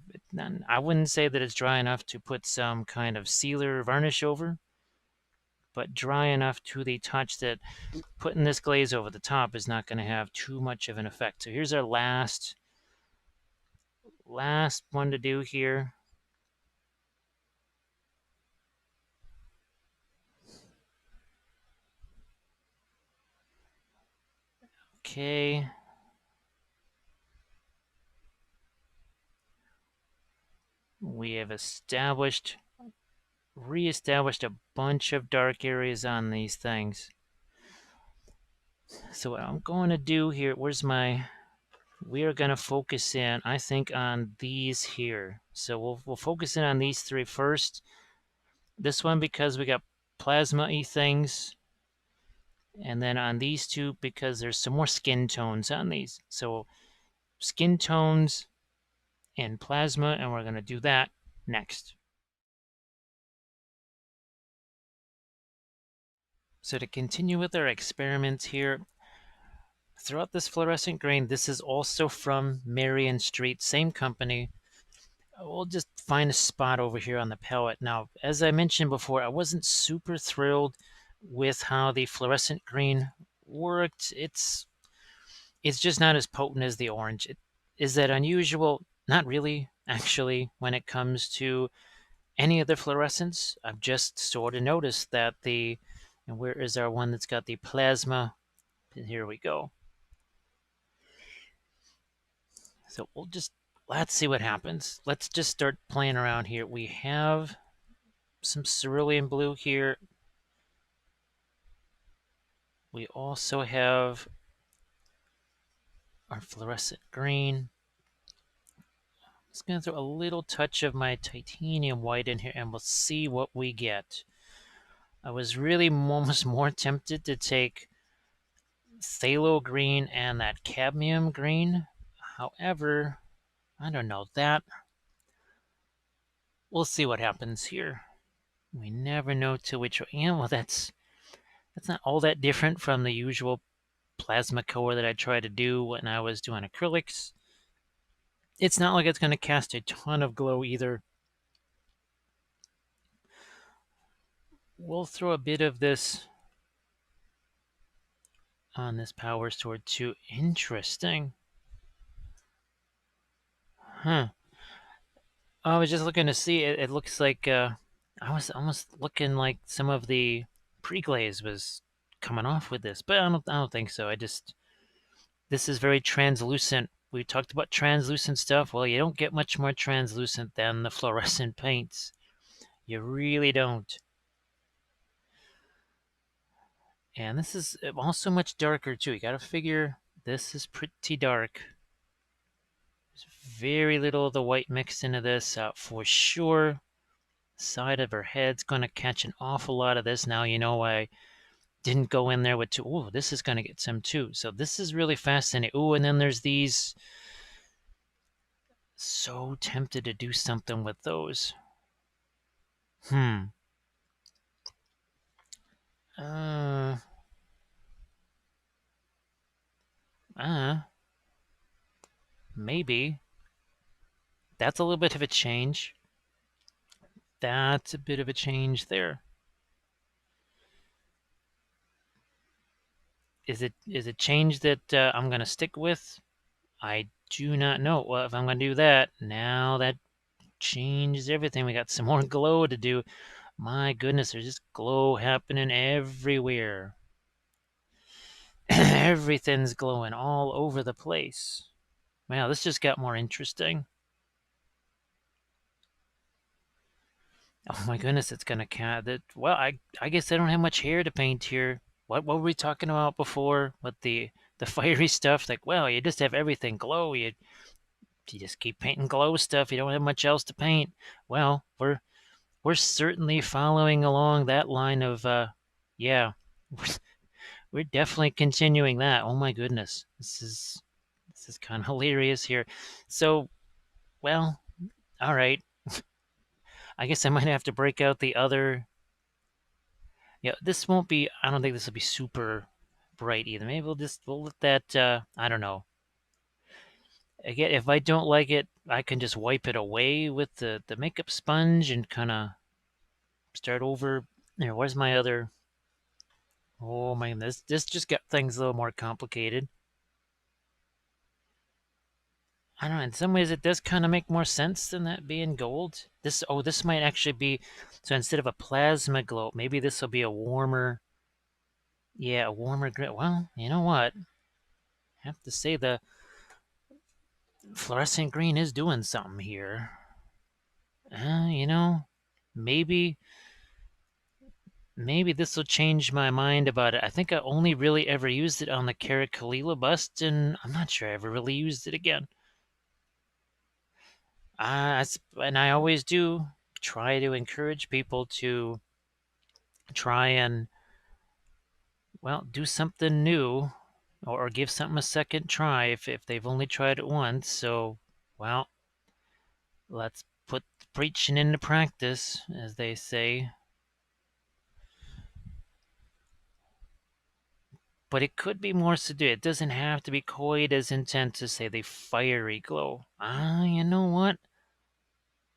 I wouldn't say that it's dry enough to put some kind of sealer or varnish over, but dry enough to the touch that putting this glaze over the top is not going to have too much of an effect. So here's our last one to do here. Okay. We have reestablished a bunch of dark areas on these things. So what I'm going to do here, we are going to focus in, I think, on these here. So we'll focus in on these three first. This one because we got plasma-y things. And then on these two because there's some more skin tones on these. So skin tones and plasma, and we're going to do that next. So to continue with our experiments here, throughout this fluorescent green, this is also from Marion Street, same company. We'll just find a spot over here on the palette. Now, as I mentioned before, I wasn't super thrilled with how the fluorescent green worked. It's just not as potent as the orange. Is that unusual? Not really, actually, when it comes to any of the fluorescents. I've just sort of noticed that and where is our one that's got the plasma? Here we go. So let's see what happens. Let's just start playing around here. We have some cerulean blue here. We also have our fluorescent green. I'm just going to throw a little touch of my titanium white in here and we'll see what we get. I was really almost more tempted to take phthalo green and that cadmium green. However, I don't know that. We'll see what happens here. We never know till we try. Yeah, well, that's not all that different from the usual plasma color that I try to do when I was doing acrylics. It's not like it's going to cast a ton of glow either. We'll throw a bit of this on this power sword too. Interesting. Huh. I was just looking to see. It looks like I was almost looking like some of the pre-glaze was coming off with this, but I don't think so. This is very translucent. We talked about translucent stuff. Well, you don't get much more translucent than the fluorescent paints. You really don't. And this is also much darker too. You got to figure this is pretty dark. There's very little of the white mixed into this for sure. Side of her head's going to catch an awful lot of this. Now you know I didn't go in there with two. Oh, this is going to get some too. So this is really fascinating. Oh, and then there's these. So tempted to do something with those. Uh, maybe. That's a little bit of a change. That's a bit of a change there. Is it a change that I'm going to stick with? I do not know. Well, if I'm going to do that, now that changes everything. We got some more glow to do. My goodness, there's just glow happening everywhere. Everything's glowing all over the place. Wow, this just got more interesting. Oh my goodness, it's gonna cat that. Well, I guess I don't have much hair to paint here. What were we talking about before with the fiery stuff? Like, well, you just have everything glow. You just keep painting glow stuff. You don't have much else to paint. Well, we're certainly following along that line of yeah, we're definitely continuing that. Oh my goodness, this is kind of hilarious here. So, well, all right. I guess I might have to break out the other. Yeah, this won't be. I don't think this will be super bright either. Maybe we'll let that. I don't know. Again, if I don't like it, I can just wipe it away with the makeup sponge and kind of start over. There, where's my other? Oh my, this just got things a little more complicated. I don't know. In some ways, it does kind of make more sense than that being gold. This might actually be. So instead of a plasma glow, maybe this will be a warmer. Yeah, a warmer gray. Well, you know what? I have to say the fluorescent green is doing something here. You know, maybe maybe this will change my mind about it. I think I only really ever used it on the Kara Kalila bust, and I'm not sure I ever really used it again. And I always do try to encourage people to try and, well, do something new or give something a second try if they've only tried it once. So, well, let's put preaching into practice, as they say. But it could be more subdued. It doesn't have to be quite as intense as, say, the fiery glow. You know what?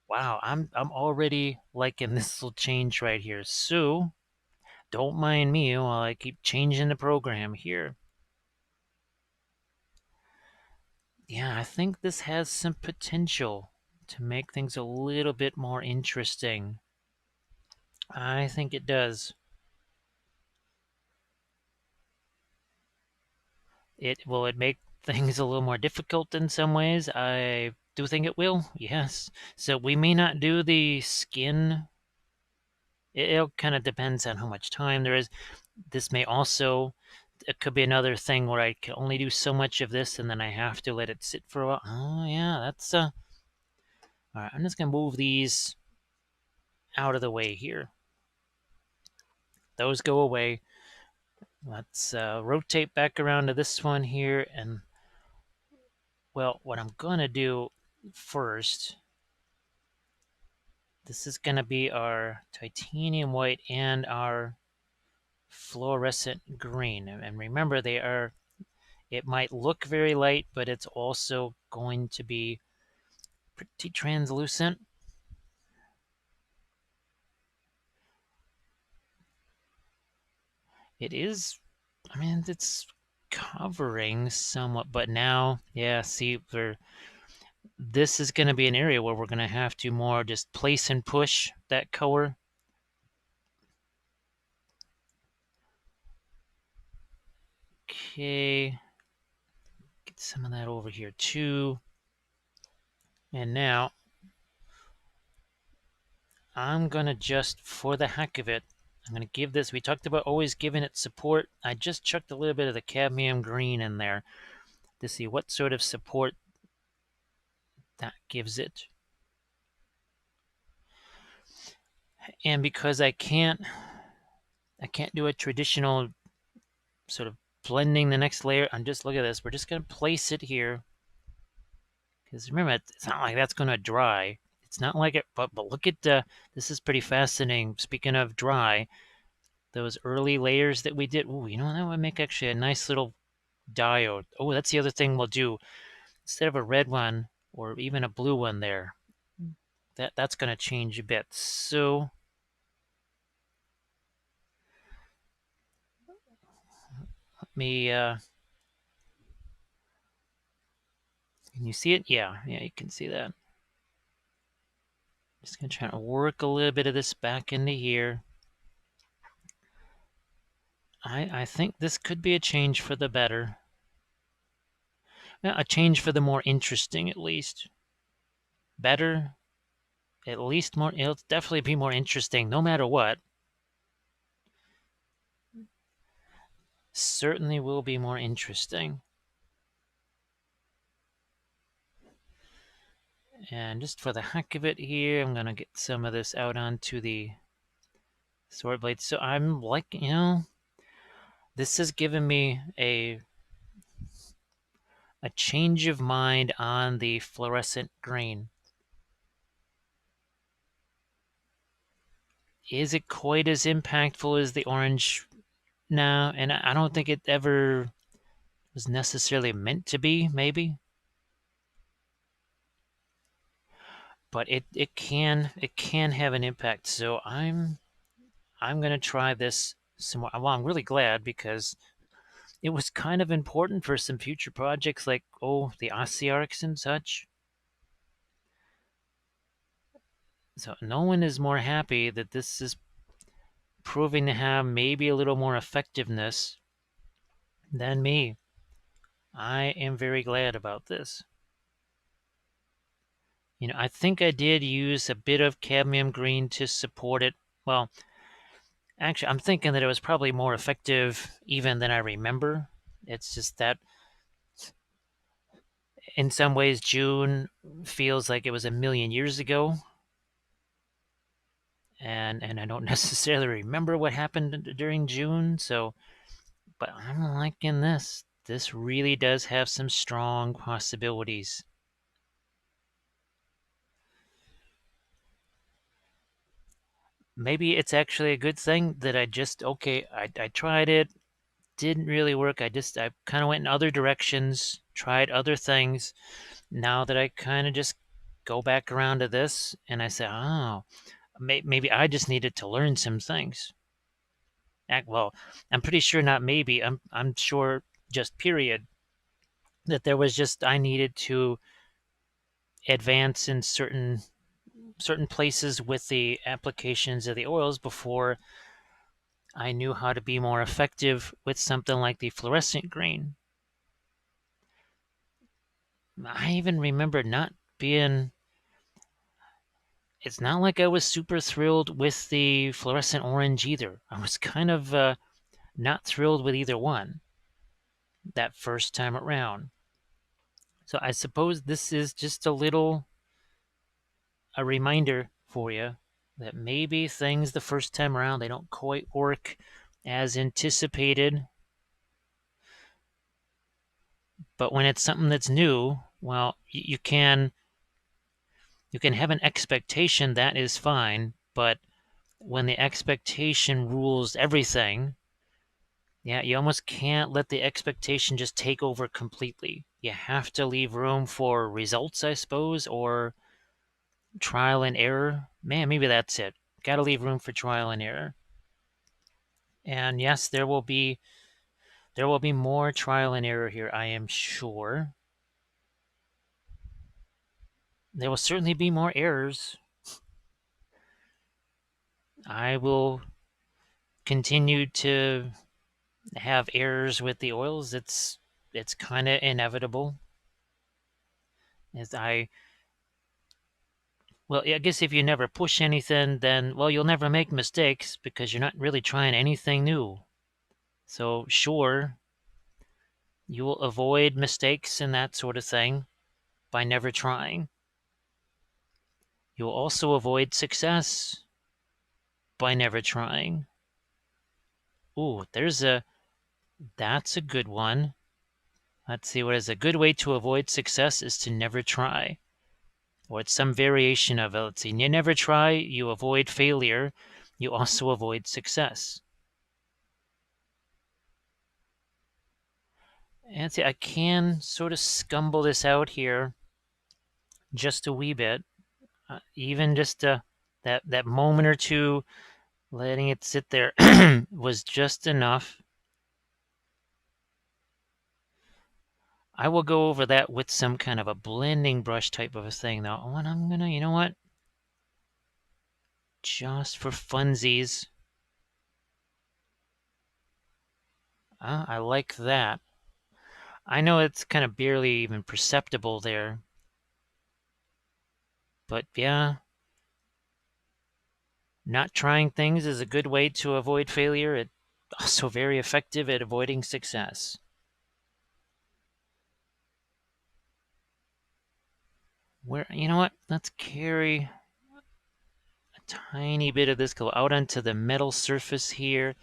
Wow, I'm already liking this little change right here. So don't mind me while I keep changing the program here. Yeah, I think this has some potential to make things a little bit more interesting. I think it does. It make things a little more difficult in some ways? I do think it will. Yes. So we may not do the skin. It kind of depends on how much time there is. This may also, it could be another thing where I can only do so much of this and then I have to let it sit for a while. Oh yeah, that's all right. I'm just gonna move these out of the way here. Those go away. Let's rotate back around to this one here, and well, what I'm gonna do first, this is gonna be our titanium white and our fluorescent green. And remember, they are, it might look very light, but it's also going to be pretty translucent. It is, I mean, it's covering somewhat, but now, yeah, see, this is going to be an area where we're going to have to more just place and push that color. Okay, get some of that over here too. And now I'm going to just, for the heck of it, I'm going to give this, we talked about always giving it support. I just chucked a little bit of the cadmium green in there to see what sort of support that gives it. And because I can't do a traditional sort of blending the next layer, I'm just, look at this, we're just going to place it here. Because remember, it's not like that's going to dry. It's not like it, but look at, this is pretty fascinating. Speaking of dry, those early layers that we did, oh, you know, that would make actually a nice little diode. Oh, that's the other thing we'll do. Instead of a red one or even a blue one there, that's going to change a bit. So let me, can you see it? Yeah, you can see that. Just going to try to work a little bit of this back into here. I think this could be a change for the better. A change for the more interesting, at least. Better, at least more. It'll definitely be more interesting, no matter what. Certainly will be more interesting. And just for the heck of it here, I'm going to get some of this out onto the sword blade. So I'm like, this has given me a change of mind on the fluorescent green. Is it quite as impactful as the orange? No, and I don't think it ever was necessarily meant to be, maybe. But it can have an impact. So I'm gonna try this some more. Well, I'm really glad because it was kind of important for some future projects like the Ossiarchs and such. So no one is more happy that this is proving to have maybe a little more effectiveness than me. I am very glad about this. I think I did use a bit of cadmium green to support it. Well, actually, I'm thinking that it was probably more effective even than I remember. It's just that in some ways, June feels like it was a million years ago, and I don't necessarily remember what happened during June. So, but I'm liking this. This really does have some strong possibilities. Maybe it's actually a good thing that I tried it, didn't really work. I kind of went in other directions, tried other things. Now that I kind of just go back around to this, and I say, oh, maybe I just needed to learn some things. Well, I'm pretty sure not maybe. I'm sure just period that there was just I needed to advance in certain places with the applications of the oils before I knew how to be more effective with something like the fluorescent green. I even remember not being. It's not like I was super thrilled with the fluorescent orange either. I was kind of not thrilled with either one that first time around. So I suppose this is just a reminder for you that maybe things the first time around they don't quite work as anticipated. But when it's something that's new, well, you can have an expectation that is fine, but when the expectation rules everything, yeah, you almost can't let the expectation just take over completely. You have to leave room for results, I suppose, or trial and error. Man, maybe that's it. Got to leave room for trial and error. And yes, there will be more trial and error here, I am sure. There will certainly be more errors. I will continue to have errors with the oils. It's kind of inevitable. As I Well, I guess if you never push anything, then well, you'll never make mistakes because you're not really trying anything new. So sure, you will avoid mistakes and that sort of thing by never trying. You'll also avoid success by never trying. Ooh, that's a good one. Let's see, what is a good way to avoid success is to never try. Or it's some variation of it. Let's see, you never try, you avoid failure, you also avoid success. And see, I can sort of scumble this out here just a wee bit, even just that moment or two, letting it sit there was just enough. I will go over that with some kind of a blending brush type of a thing, though. And I'm gonna, you know what? just for funsies. I like that. I know it's kind of barely even perceptible there, but yeah, not trying things is a good way to avoid failure. It's also very effective at avoiding success. Where, you know what? Let's carry a tiny bit of this glue out onto the metal surface here.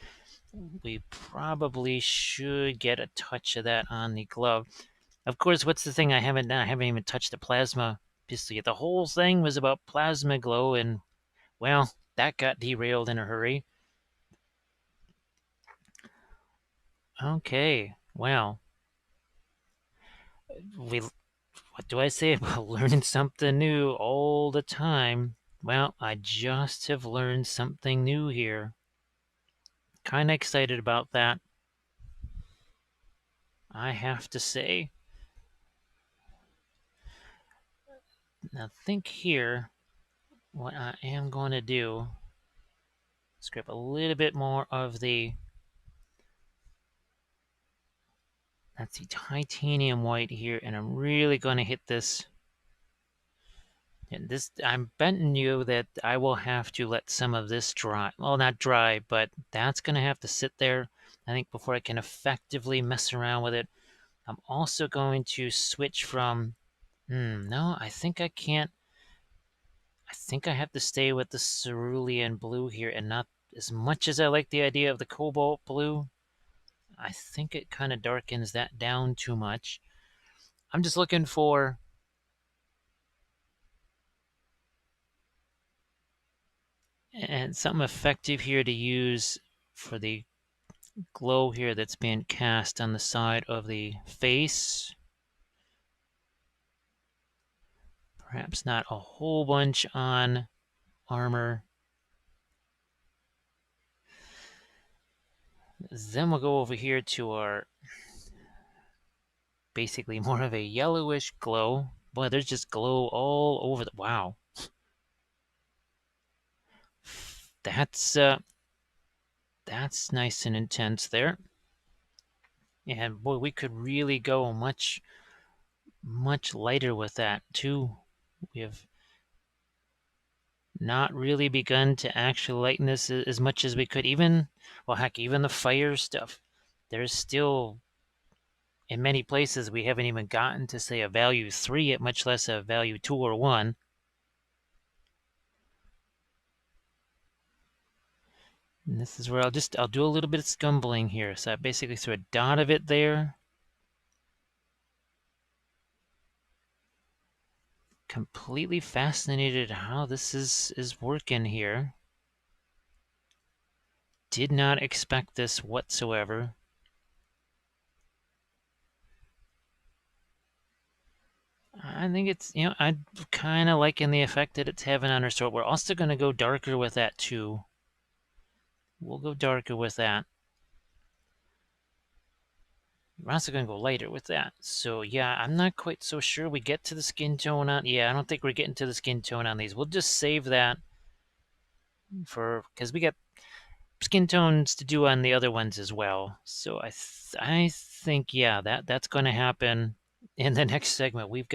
We probably should get a touch of that on the glove. Of course, what's the thing I haven't done? I haven't even touched the plasma pistol yet. The whole thing was about plasma glow, and well, that got derailed in a hurry. Okay, well, we what do I say about learning something new all the time? Well, I just have learned something new here. Kind of excited about that, I have to say. Now, think here what I am going to do. Scrape a little bit more of the, that's the titanium white here, and I'm really going to hit this. And this, I'm betting you that I will have to let some of this dry. Well, not dry, but that's going to have to sit there, I think, before I can effectively mess around with it. I'm also going to switch from, no, I think I can't. I think I have to stay with the cerulean blue here and not, as much as I like the idea of the cobalt blue, I think it kind of darkens that down too much. I'm just looking for, and something effective here to use for the glow here that's being cast on the side of the face. Perhaps not a whole bunch on armor. Then we'll go over here to our, basically more of a yellowish glow. Boy, there's just glow all over the, wow. That's that's nice and intense there. And boy, we could really go much lighter with that too. We have not really begun to actually lighten this as much as we could. Even, well, heck, even the fire stuff. There's still, in many places, we haven't even gotten to say a value 3 yet, much less a value 2 or 1. And this is where I'll do a little bit of scumbling here. So I basically threw a dot of it there. Completely fascinated how this is working here. Did not expect this whatsoever. I think it's, I'm kind of liking the effect that it's having on her sword. We're also going to go darker with that too. We'll go darker with that. We're also going to go lighter with that. So yeah, I'm not quite so sure we get to the skin tone on. Yeah, I don't think we're getting to the skin tone on these. We'll just save that for, because we got skin tones to do on the other ones as well. So I think, yeah, that's going to happen in the next segment. We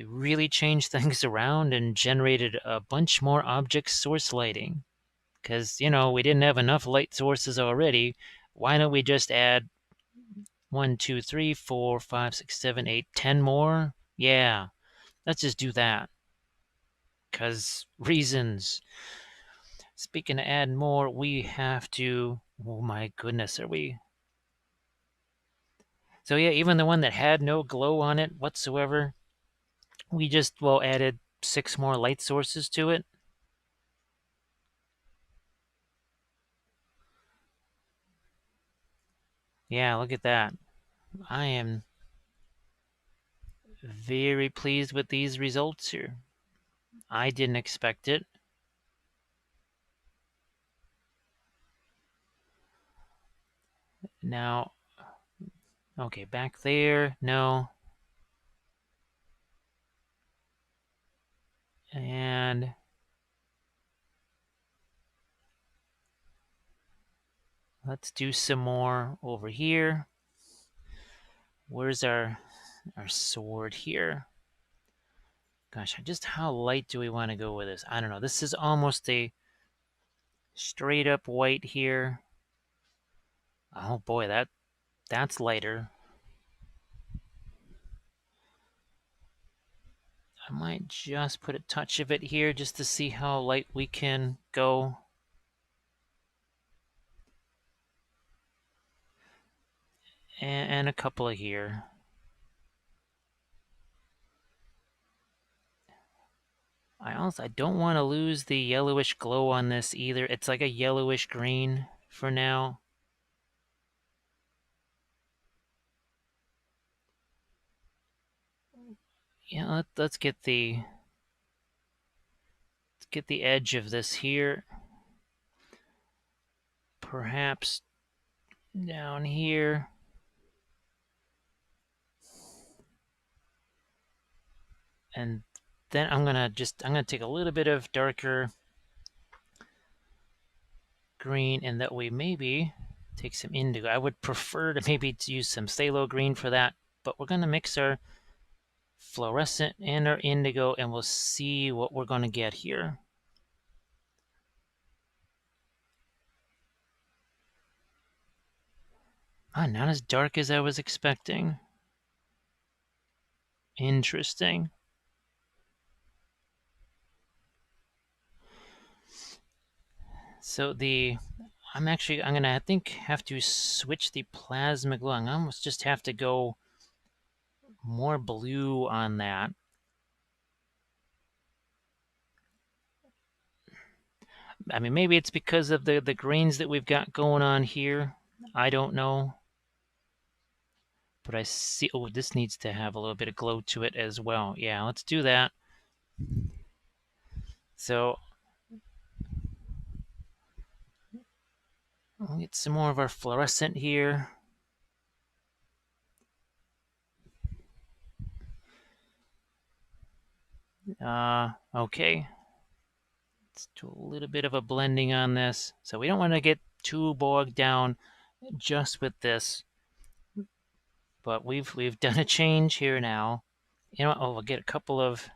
really changed things around and generated a bunch more object source lighting. Because, we didn't have enough light sources already. Why don't we just add 1, 2, 3, 4, 5, 6, 7, 8, 10 more? Yeah, let's just do that. Because reasons. Speaking of add more, we have to. Oh my goodness, are we? So yeah, even the one that had no glow on it whatsoever, we just, well, added 6 more light sources to it. Yeah, look at that. I am very pleased with these results here. I didn't expect it. Now, okay, back there, no. And Let's do some more over here. Where's our sword here? Gosh, just how light do we want to go with this? I don't know. This is almost a straight up white here. Oh boy, that's lighter. I might just put a touch of it here just to see how light we can go. And a couple of here. I don't want to lose the yellowish glow on this either. It's like a yellowish green for now. Yeah, let's get the edge of this here. Perhaps down here. And then I'm gonna take a little bit of darker green, and that way maybe take some indigo. I would prefer to maybe use some phthalo green for that, but we're gonna mix our fluorescent and our indigo, and we'll see what we're gonna get here. Not as dark as I was expecting. Interesting. So I'm gonna, I think, have to switch the plasma glue. I almost just have to go more blue on that. I mean, maybe it's because of the greens that we've got going on here. I don't know. But I see, oh, this needs to have a little bit of glow to it as well. Yeah, let's do that. So we'll get some more of our fluorescent here. Okay. Let's do a little bit of a blending on this. So we don't want to get too bogged down just with this. But we've done a change here now. You know what? Oh, we'll get a couple of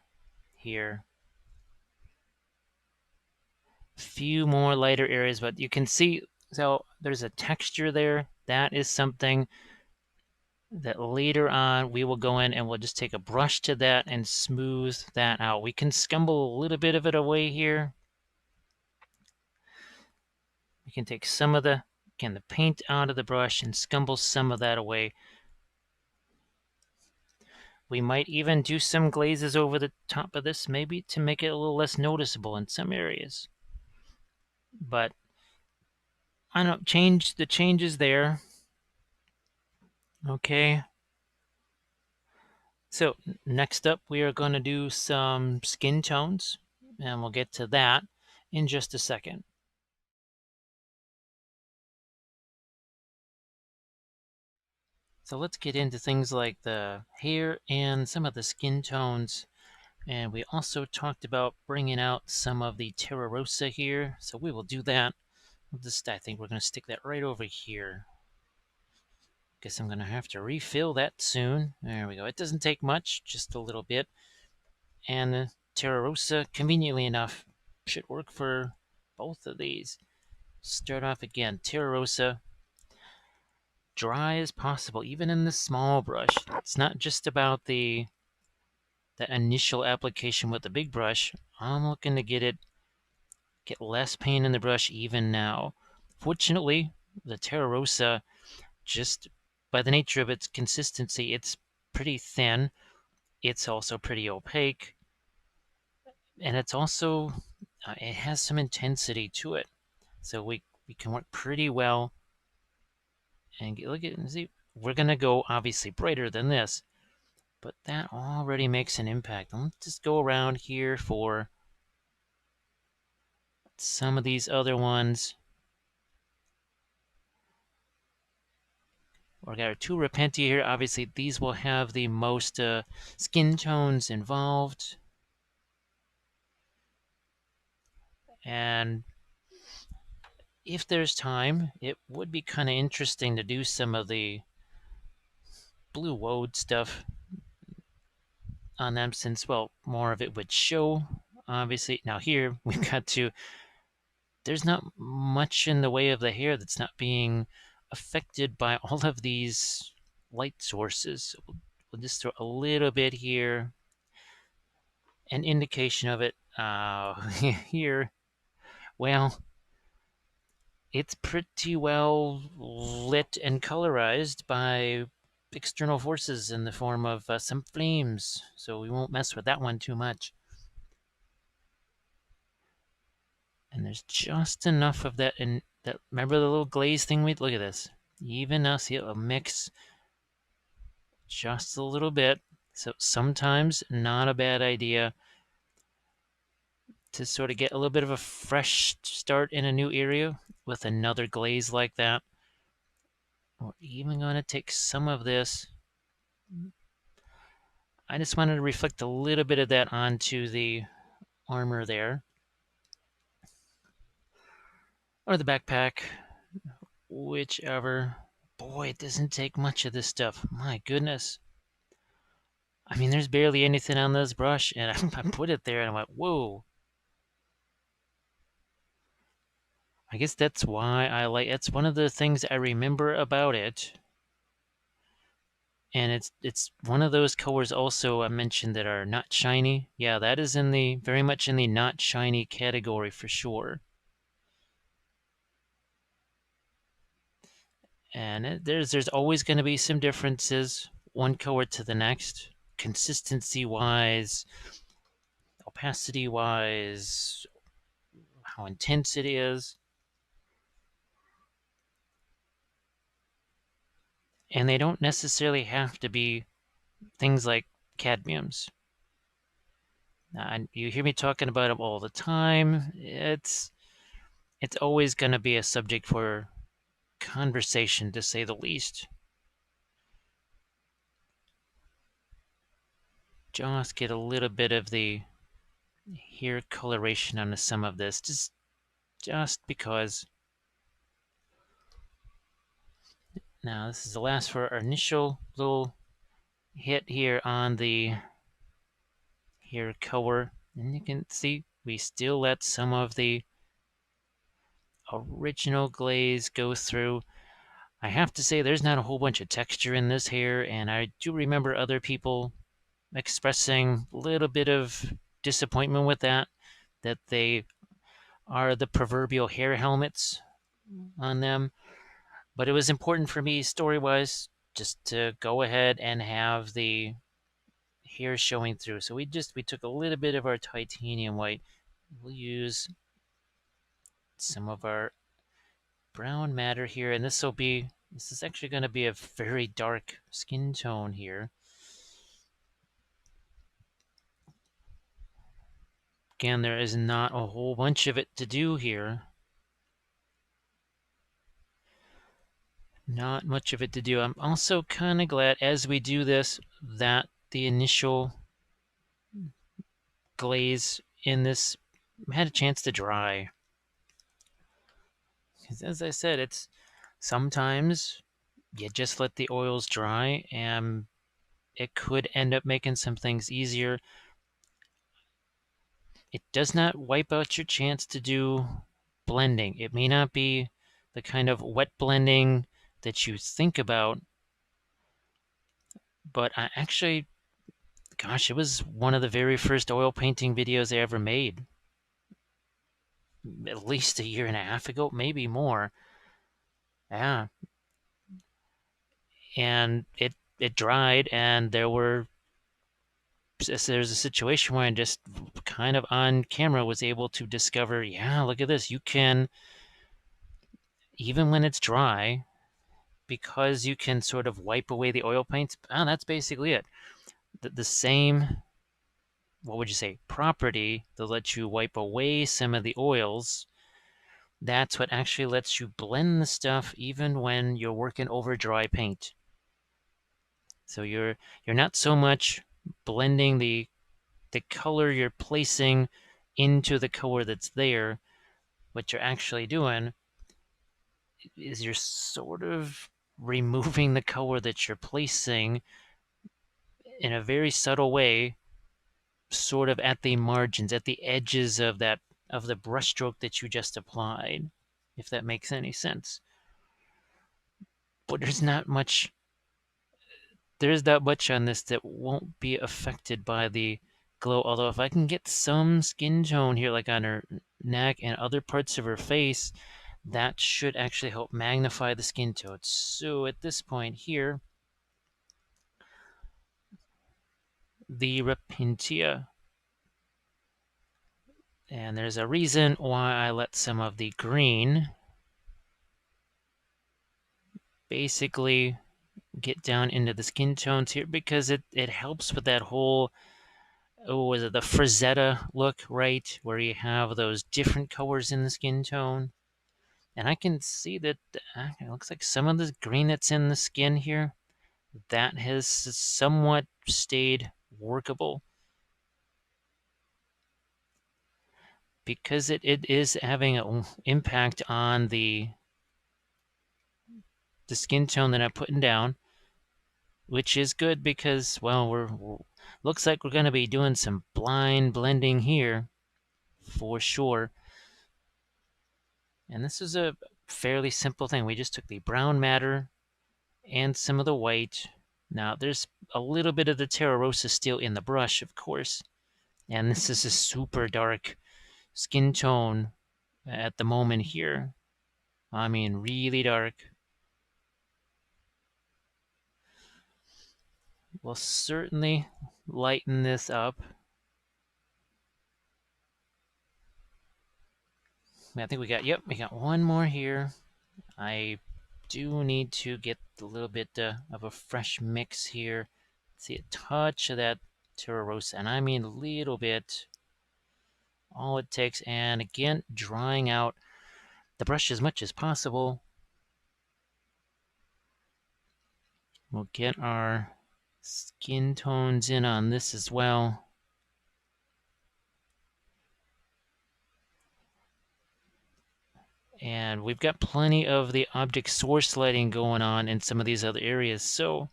here. Few more lighter areas, but you can see, so there's a texture there. That is something that later on we will go in and we'll just take a brush to that and smooth that out. We can scumble a little bit of it away here. We can take some of the paint out of the brush and scumble some of that away. We might even do some glazes over the top of this, maybe to make it a little less noticeable in some areas. But I don't change the changes there. Okay. So next up, we are going to do some skin tones, and we'll get to that in just a second. So let's get into things like the hair and some of the skin tones. And we also talked about bringing out some of the Terra Rosa here. So we will do that. I think we're going to stick that right over here. Guess I'm going to have to refill that soon. There we go. It doesn't take much, just a little bit. And the Terra Rosa, conveniently enough, should work for both of these. Start off again. Terra Rosa, dry as possible, even in the small brush. It's not just about the initial application with the big brush. I'm looking to get less paint in the brush even now. Fortunately, the Terra Rosa, just by the nature of its consistency, it's pretty thin. It's also pretty opaque, and it's also it has some intensity to it, so we can work pretty well. And look at, see, we're gonna go obviously brighter than this, but that already makes an impact. Let's just go around here for some of these other ones. We got our two Repentia here. Obviously, these will have the most skin tones involved. And if there's time, it would be kind of interesting to do some of the blue woad stuff on them, since, well, more of it would show, obviously. Now here we've got to, there's not much in the way of the hair that's not being affected by all of these light sources. So we'll just throw a little bit here, an indication of it. Here, well, it's pretty well lit and colorized by external forces in the form of some flames, so we won't mess with that one too much. And there's just enough of that in that. Remember the little glaze thing? We look at this. Even now, see, it'll mix just a little bit. So sometimes not a bad idea to sort of get a little bit of a fresh start in a new area with another glaze like that. We're even going to take some of this. I just wanted to reflect a little bit of that onto the armor there, or the backpack, whichever. Boy, it doesn't take much of this stuff. My goodness. I mean, there's barely anything on this brush, and I put it there and I went, whoa. I guess that's why I like, it's one of the things I remember about it. And it's one of those colors also I mentioned that are not shiny. Yeah, that is in the very much in the not shiny category for sure. And there's always going to be some differences one color to the next, consistency wise, opacity wise, how intense it is. And they don't necessarily have to be things like cadmiums. You hear me talking about them all the time. It's always going to be a subject for conversation, to say the least. Just get a little bit of the hair coloration on some of this, just because. Now this is the last for our initial little hit here on the hair color, and you can see we still let some of the original glaze go through. I have to say there's not a whole bunch of texture in this hair, and I do remember other people expressing a little bit of disappointment with that they are the proverbial hair helmets on them. But it was important for me, story-wise, just to go ahead and have the hair showing through. So we took a little bit of our titanium white. We'll use some of our brown matter here, and this is actually going to be a very dark skin tone here. Again, there is not a whole bunch of it to do here. Not much of it to do. I'm also kind of glad as we do this that the initial glaze in this had a chance to dry. Because as I said, it's sometimes you just let the oils dry and it could end up making some things easier. It does not wipe out your chance to do blending. It may not be the kind of wet blending that you think about, but I actually, gosh, it was one of the very first oil painting videos I ever made. At least a year and a half ago, maybe more. Yeah. And it dried, and there's a situation where I just kind of on camera was able to discover, yeah, look at this. You can, even when it's dry, because you can sort of wipe away the oil paints, that's basically it. The same, what would you say, property that lets you wipe away some of the oils, that's what actually lets you blend the stuff even when you're working over dry paint. So you're not so much blending the color you're placing into the color that's there. What you're actually doing is you're sort of removing the color that you're placing in a very subtle way, sort of at the margins, at the edges of the brushstroke that you just applied, if that makes any sense. But there's not much on this that won't be affected by the glow. Although if I can get some skin tone here, like on her neck and other parts of her face, that should actually help magnify the skin tone. So at this point here, the Rapintia. And there's a reason why I let some of the green basically get down into the skin tones here, because it helps with that whole, was it the Frazetta look, right? Where you have those different colors in the skin tone. And I can see that it looks like some of the green that's in the skin here, that has somewhat stayed workable, because it is having an impact on the skin tone that I'm putting down, which is good because, well, looks like we're going to be doing some blind blending here for sure. And this is a fairly simple thing. We just took the brown matter and some of the white. Now, there's a little bit of the Terra Rosa still in the brush, of course. And this is a super dark skin tone at the moment here. I mean, really dark. We'll certainly lighten this up. I think we got one more here. I do need to get a little bit of a fresh mix here. See a touch of that Terra Rosa, and I mean a little bit. All it takes, and again, drying out the brush as much as possible. We'll get our skin tones in on this as well. And we've got plenty of the object source lighting going on in some of these other areas, so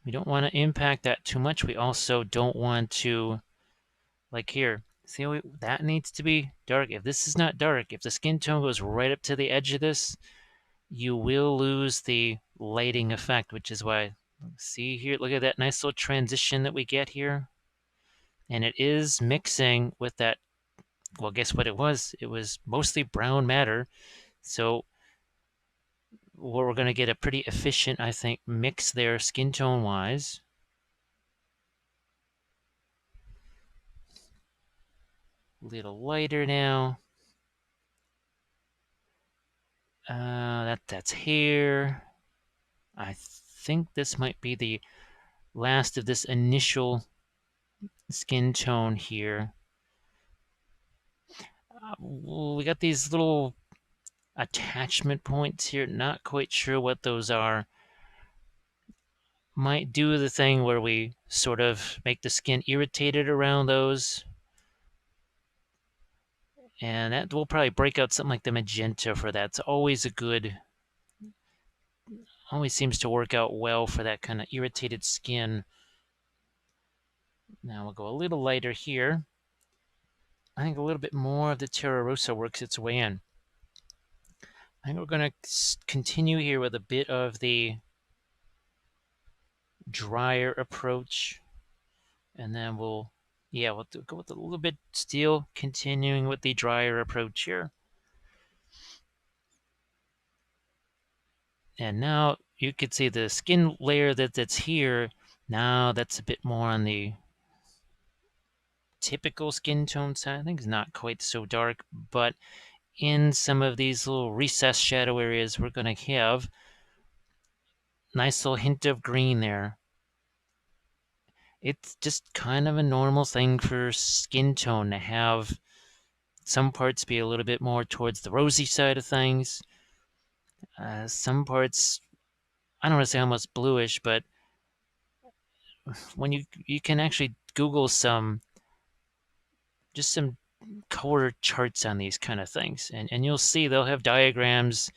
we don't want to impact that too much. We also don't want to, like here, see how that needs to be dark. If this is not dark, if the skin tone goes right up to the edge of this, you will lose the lighting effect, which is why, see here, look at that nice little transition that we get here. And it is mixing with that, well, guess what it was? It was mostly brown matter. So we're going to get a pretty efficient, I think, mix there skin tone wise. A little lighter now. That's here. I think this might be the last of this initial skin tone here. We got these little attachment points here. Not quite sure what those are. Might do the thing where we sort of make the skin irritated around those. And that will probably break out something like the magenta for that. It's always always seems to work out well for that kind of irritated skin. Now we'll go a little lighter here. I think a little bit more of the Terra Rosa works its way in. I think we're going to continue here with a bit of the drier approach. And then we'll go with a little bit still continuing with the drier approach here. And now you can see the skin layer that's here. Now that's a bit more on the typical skin tone side. I think it's not quite so dark, but in some of these little recessed shadow areas, we're going to have nice little hint of green there. It's just kind of a normal thing for skin tone to have some parts be a little bit more towards the rosy side of things. Some parts, I don't want to say almost bluish, but when you can actually Google some color charts on these kind of things, and you'll see they'll have diagrams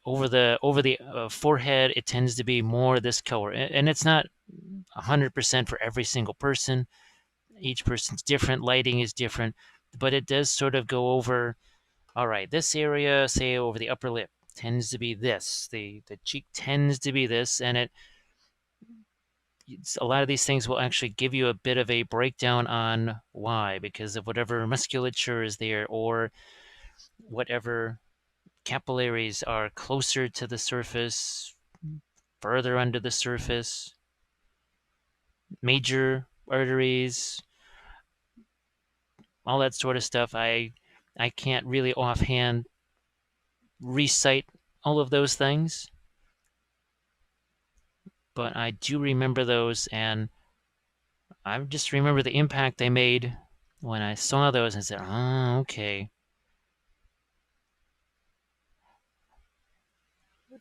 over the forehead. It tends to be more this color, and it's not 100% for every single person. Each person's different, lighting is different, but it does sort of go over, all right, this area, say over the upper lip, tends to be this, the cheek tends to be this, and a lot of these things will actually give you a bit of a breakdown on why, because of whatever musculature is there, or whatever capillaries are closer to the surface, further under the surface, major arteries, all that sort of stuff. I can't really offhand recite all of those things, but I do remember those, and I just remember the impact they made when I saw those and said, "Oh, okay."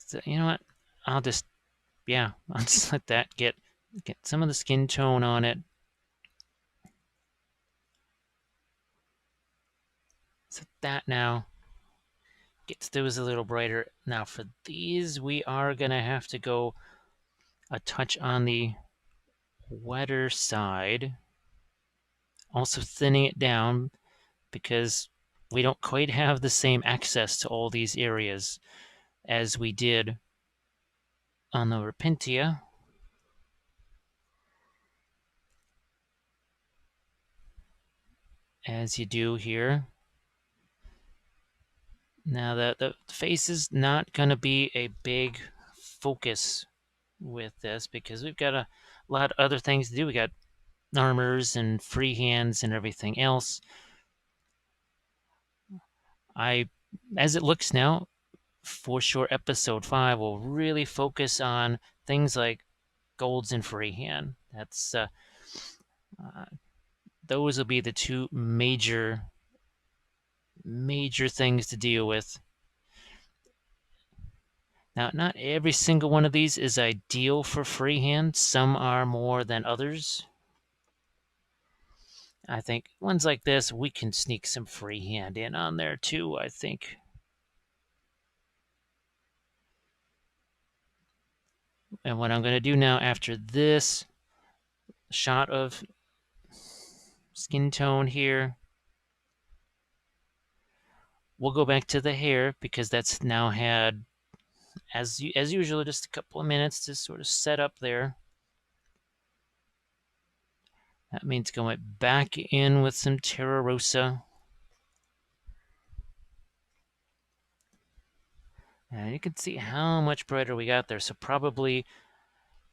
So, you know what? I'll just, yeah, I'll just let that get some of the skin tone on it. So that now gets those a little brighter. Now for these, we are gonna have to go a touch on the wetter side, also thinning it down because we don't quite have the same access to all these areas as we did on the Repentia, as you do here. Now the face is not going to be a big focus with this because we've got a lot of other things to do. We got armors and freehands and everything else. As it looks now, for sure, episode 5 will really focus on things like golds and freehand. Uh, those will be the two major things to deal with. Now, not every single one of these is ideal for freehand. Some are more than others. I think ones like this, we can sneak some freehand in on there too, I think. And what I'm going to do now after this shot of skin tone here, we'll go back to the hair because that's now had, as usual, just a couple of minutes to sort of set up there. That means going back in with some Terra Rosa. And you can see how much brighter we got there. So probably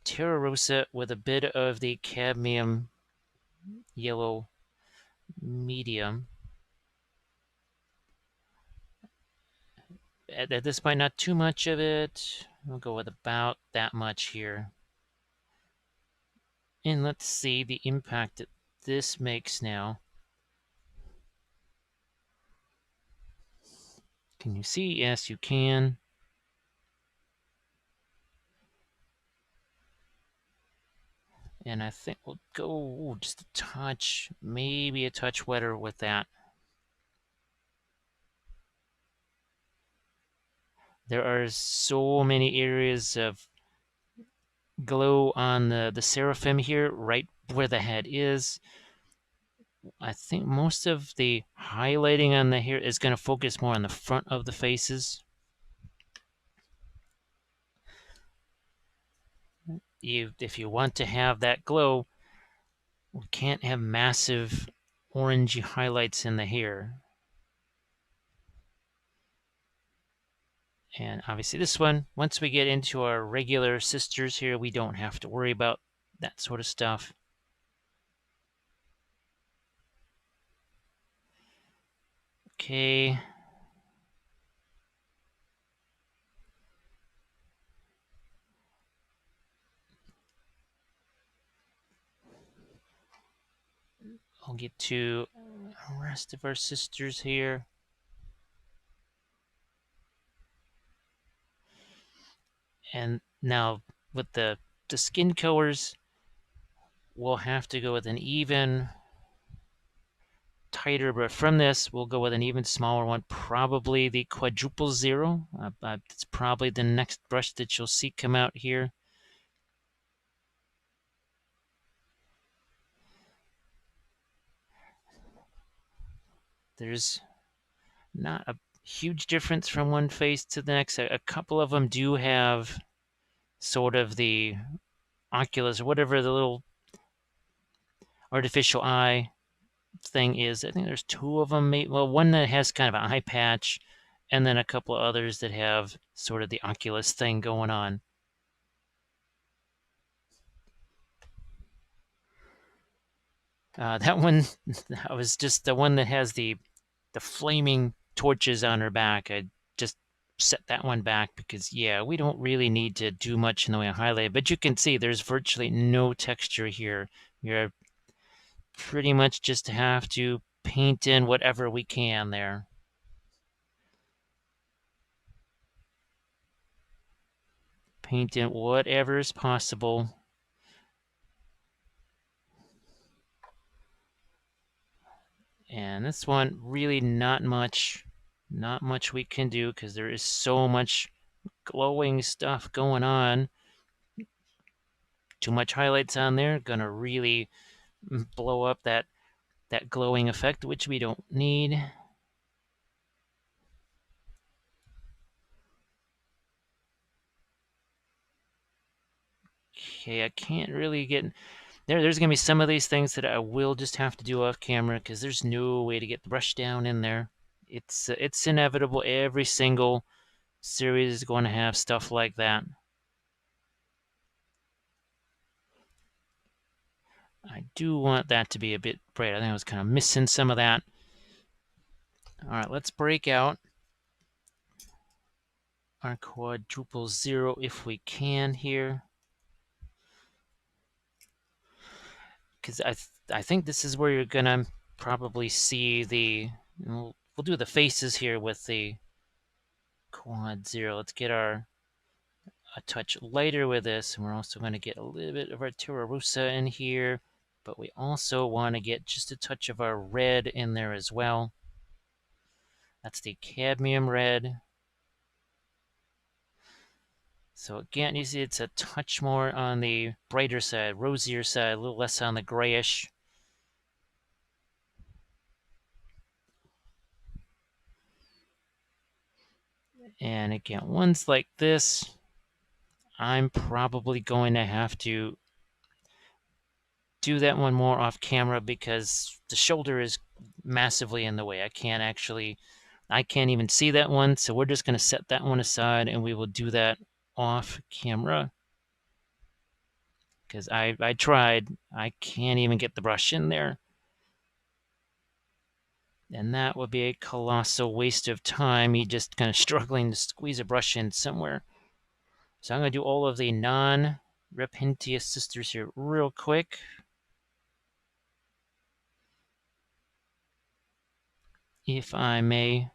Terra Rosa with a bit of the cadmium yellow medium. At this point, not too much of it. We'll go with about that much here. And let's see the impact that this makes now. Can you see? Yes, you can. And I think we'll go just a touch, maybe a touch wetter with that. There are so many areas of glow on the seraphim here, right where the head is. I think most of the highlighting on the hair is going to focus more on the front of the faces. If you want to have that glow, we can't have massive orangey highlights in the hair. And obviously this one, once we get into our regular sisters here, we don't have to worry about that sort of stuff. Okay. I'll get to the rest of our sisters here. And now with the skin colors, we'll have to go with an even tighter, but from this, we'll go with an even smaller one, probably the quadruple zero. It's probably the next brush that you'll see come out here. There's not a huge difference from one face to the next. A couple of them do have sort of the oculus or whatever the little artificial eye thing is. I think there's two of them. Well, one that has kind of an eye patch, and then a couple of others that have sort of the oculus thing going on. That one, that was just the one that has the flaming torches on her back. I just set that one back because, yeah, we don't really need to do much in the way of highlight. But you can see there's virtually no texture here. You're pretty much just have to paint in whatever we can there. Paint in whatever is possible. And this one, really not much we can do because there is so much glowing stuff going on. Too much highlights on there, gonna really blow up that glowing effect, which we don't need. Okay, I can't really get there's gonna be some of these things that I will just have to do off camera because there's no way to get the brush down in there. It's inevitable. Every single series is going to have stuff like that. I do want that to be a bit bright. I think I was kind of missing some of that. All right, let's break out our quadruple zero if we can here. Because I think this is where you're going to probably see the... We'll do the faces here with the quad zero. Let's get a touch lighter with this, and we're also going to get a little bit of our Terra Rosa in here, but we also want to get just a touch of our red in there as well. That's the cadmium red. So again, you see it's a touch more on the brighter side, rosier side, a little less on the grayish. And again, ones like this, I'm probably going to have to do that one more off camera because the shoulder is massively in the way. I can't even see that one, so we're just going to set that one aside and we will do that off camera. Because I tried, I can't even get the brush in there. And that would be a colossal waste of time, me just kind of struggling to squeeze a brush in somewhere. So I'm going to do all of the non-Repentious sisters here real quick. If I may.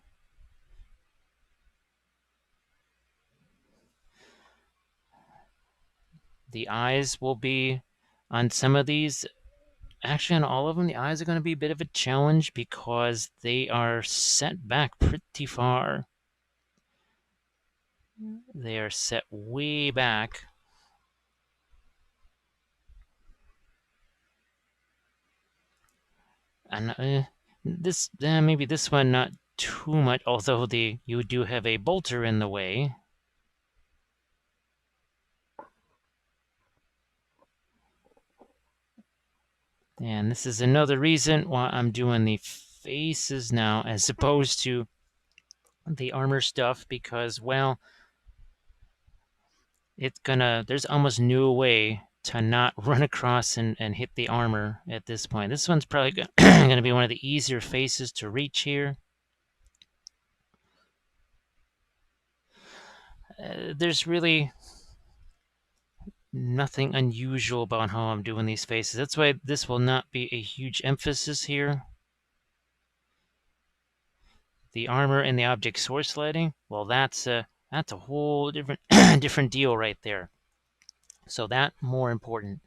The eyes will be on some of these. Actually, on all of them, the eyes are going to be a bit of a challenge because they are set back pretty far. They are set way back. And maybe this one not too much, although you do have a bolter in the way. And this is another reason why I'm doing the faces now as opposed to the armor stuff because, well, there's almost no way to not run across and hit the armor at this point. This one's probably going to be one of the easier faces to reach here. There's really nothing unusual about how I'm doing these faces. That's why this will not be a huge emphasis here. The armor and the object source lighting, well, that's a whole different different deal right there. So that more important.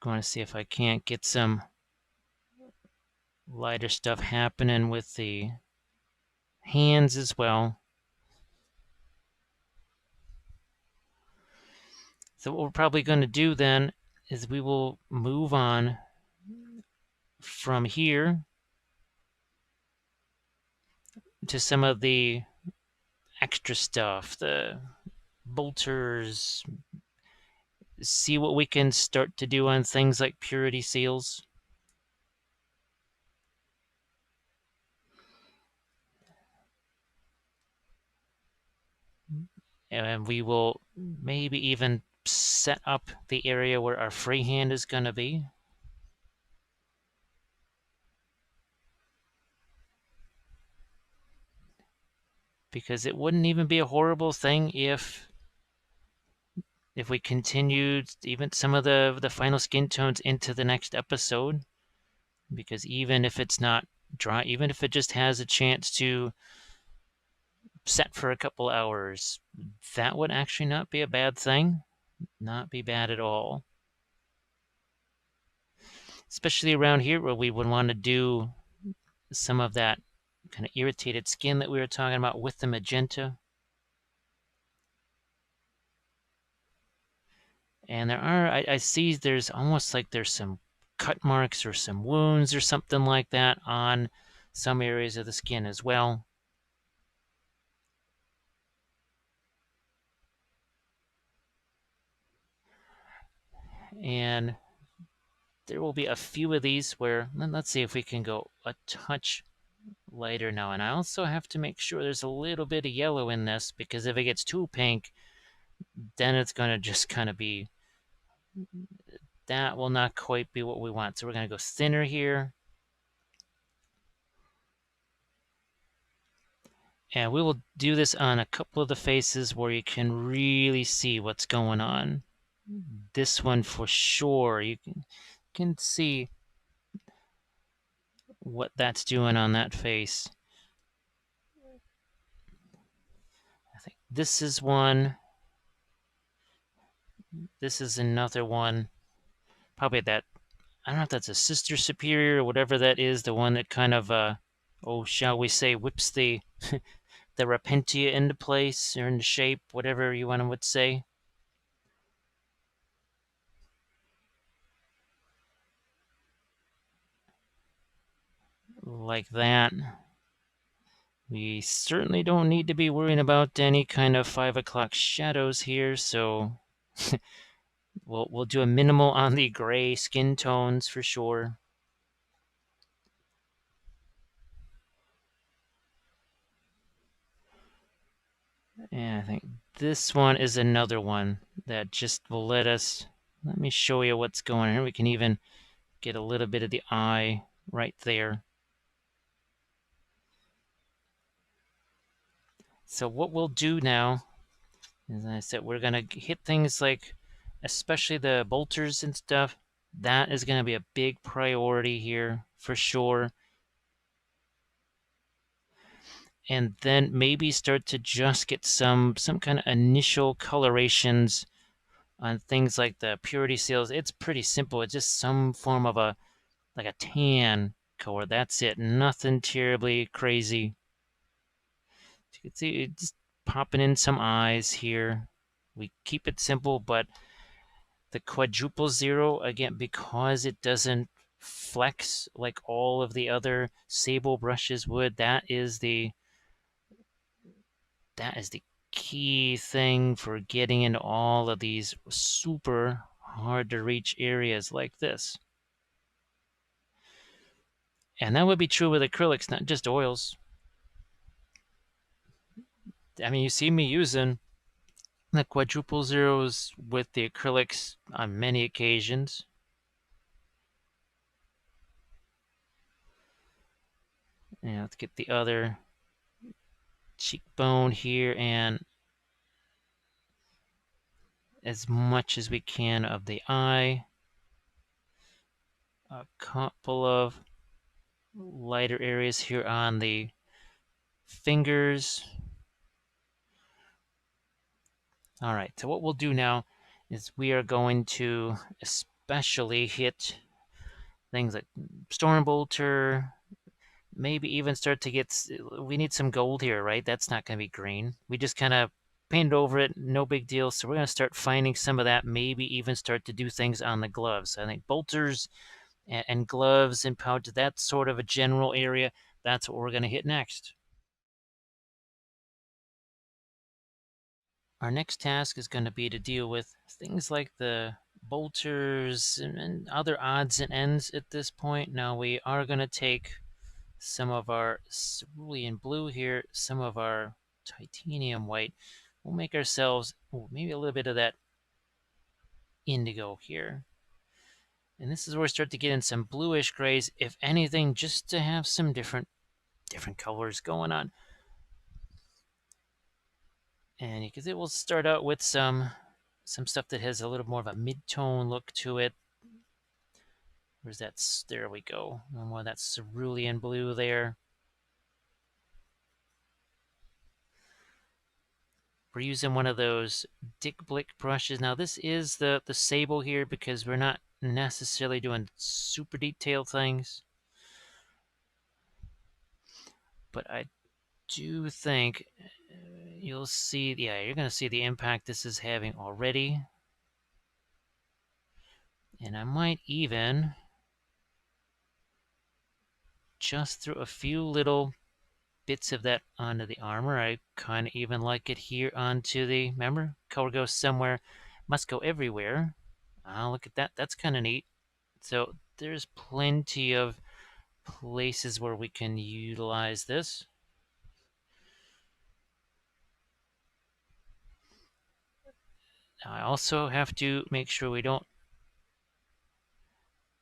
Going to see if I can't get some lighter stuff happening with the hands as well. So what we're probably going to do then is we will move on from here to some of the extra stuff, the bolters, see what we can start to do on things like purity seals. And we will maybe even set up the area where our freehand is going to be. Because it wouldn't even be a horrible thing if we continued even some of the final skin tones into the next episode. Because even if it's not dry, even if it just has a chance to set for a couple hours, that would actually not be a bad thing. Not be bad at all. Especially around here where we would want to do some of that kind of irritated skin that we were talking about with the magenta. And there are, I see there's almost like there's some cut marks or some wounds or something like that on some areas of the skin as well. And there will be a few of these where, let's see if we can go a touch lighter now. And I also have to make sure there's a little bit of yellow in this, because if it gets too pink, then it's going to just kind of be, that will not quite be what we want. So we're going to go thinner here. And we will do this on a couple of the faces where you can really see what's going on. This one for sure, you can see what that's doing on that face. I think this is one. This is another one. Probably that, I don't know if that's a sister superior or whatever that is, the one that kind of, oh, shall we say, whips the the Repentia into place or into shape, whatever you want to say. Like that. We certainly don't need to be worrying about any kind of 5 o'clock shadows here, so we'll do a minimal on the gray skin tones for sure. And I think this one is another one that just will let me show you what's going on here. We can even get a little bit of the eye right there. So what we'll do now, as I said, we're going to hit things like, especially the bolters and stuff. That is going to be a big priority here for sure. And then maybe start to just get some kind of initial colorations on things like the purity seals. It's pretty simple. It's just some form of a tan color. That's it. Nothing terribly crazy. You can see it just popping in some eyes here. We keep it simple, but the quadruple zero, again, because it doesn't flex like all of the other sable brushes would, that is the key thing for getting into all of these super hard to reach areas like this. And that would be true with acrylics, not just oils. I mean, you see me using the quadruple zeros with the acrylics on many occasions. And let's get the other cheekbone here, and as much as we can of the eye. A couple of lighter areas here on the fingers. All right, so what we'll do now is we are going to especially hit things like storm bolter. Maybe even start to get. We need some gold here, right? That's not going to be green. We just kind of painted over it, no big deal. So we're going to start finding some of that. Maybe even start to do things on the gloves. I think bolters and gloves and pouch. That's sort of a general area. That's what we're going to hit next. Our next task is going to be to deal with things like the bolters and other odds and ends at this point. Now we are going to take some of our cerulean blue here, some of our titanium white. We'll make ourselves maybe a little bit of that indigo here. And this is where we start to get in some bluish grays, if anything, just to have some different colors going on. And because it will start out with some stuff that has a little more of a mid-tone look to it. Where's that? There we go. More of that cerulean blue there. We're using one of those Dick Blick brushes. Now this is the sable here because we're not necessarily doing super detailed things. But I do think you'll see, yeah, you're going to see the impact this is having already. And I might even just throw a few little bits of that onto the armor. I kind of even like it here onto the, remember, color goes somewhere, must go everywhere. Look at that. That's kind of neat. So there's plenty of places where we can utilize this. Now I also have to make sure we don't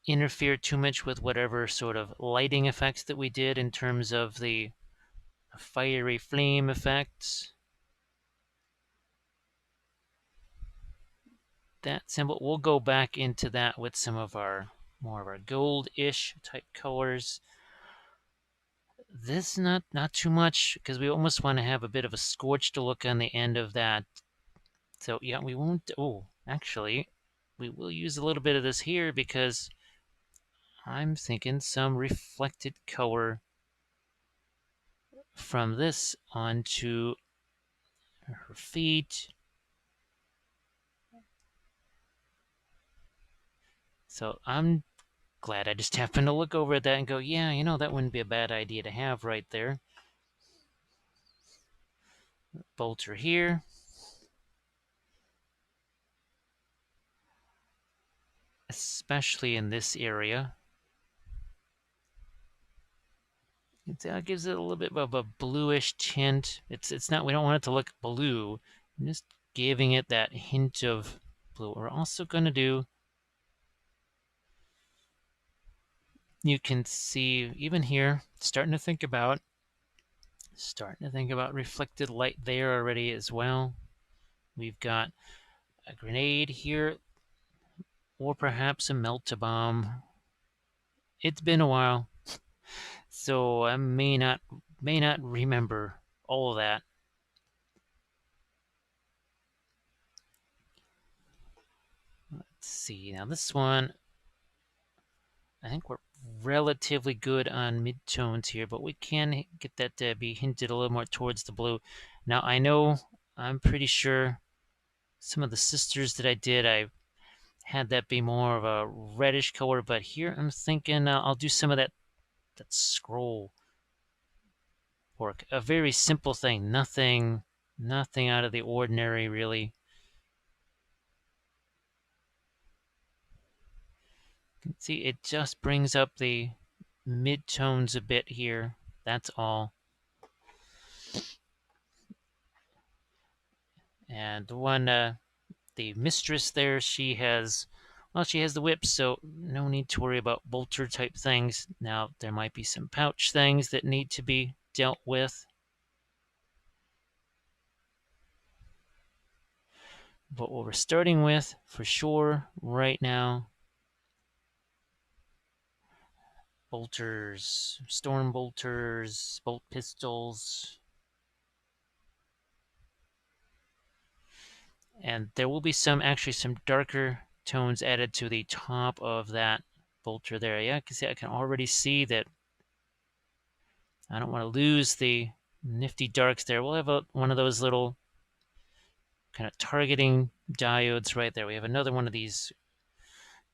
interfere too much with whatever sort of lighting effects that we did in terms of the fiery flame effects. That symbol, we'll go back into that with some of our more of our gold-ish type colors. This not too much because we almost want to have a bit of a scorched look on the end of that. So yeah, we won't. Oh, actually, we will use a little bit of this here because I'm thinking some reflected color from this onto her feet. So I'm glad I just happened to look over at that and go, yeah, you know, that wouldn't be a bad idea to have right there. Bolter here. Especially in this area. It gives it a little bit of a bluish tint. It's not, we don't want it to look blue. I'm just giving it that hint of blue. We're also going to do, you can see even here, starting to think about reflected light there already as well. We've got a grenade here, or perhaps a melt-a-bomb. It's been a while, so I may not remember all of that. Let's see. Now this one, I think we're relatively good on midtones here, but we can get that to be hinted a little more towards the blue. Now I know, I'm pretty sure some of the sisters that I did, I had that be more of a reddish color, but here I'm thinking I'll do some of that scroll work. A very simple thing, nothing out of the ordinary really. You can see it just brings up the midtones a bit here. That's all. And the one, the mistress there, she has, well, she has the whip, so no need to worry about bolter type things. Now, there might be some pouch things that need to be dealt with. But what we're starting with, for sure, right now, bolters, storm bolters, bolt pistols. And there will be some, actually some darker tones added to the top of that bolter there. Yeah, because I can already see that I don't want to lose the nifty darks there. We'll have one of those little kind of targeting diodes right there. We have another one of these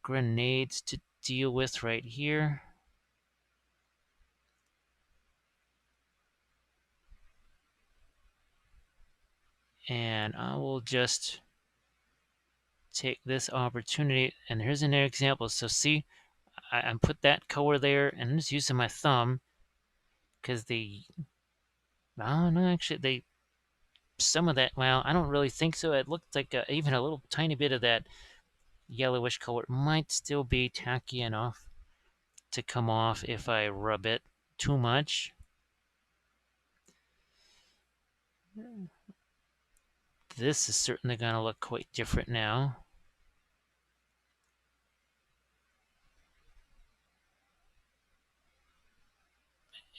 grenades to deal with right here. And I will just take this opportunity, and here's an example. So see, I put that color there, and I'm just using my thumb because oh no, actually some of that, well, I don't really think so. It looked like even a little tiny bit of that yellowish color might still be tacky enough to come off if I rub it too much. This is certainly going to look quite different now.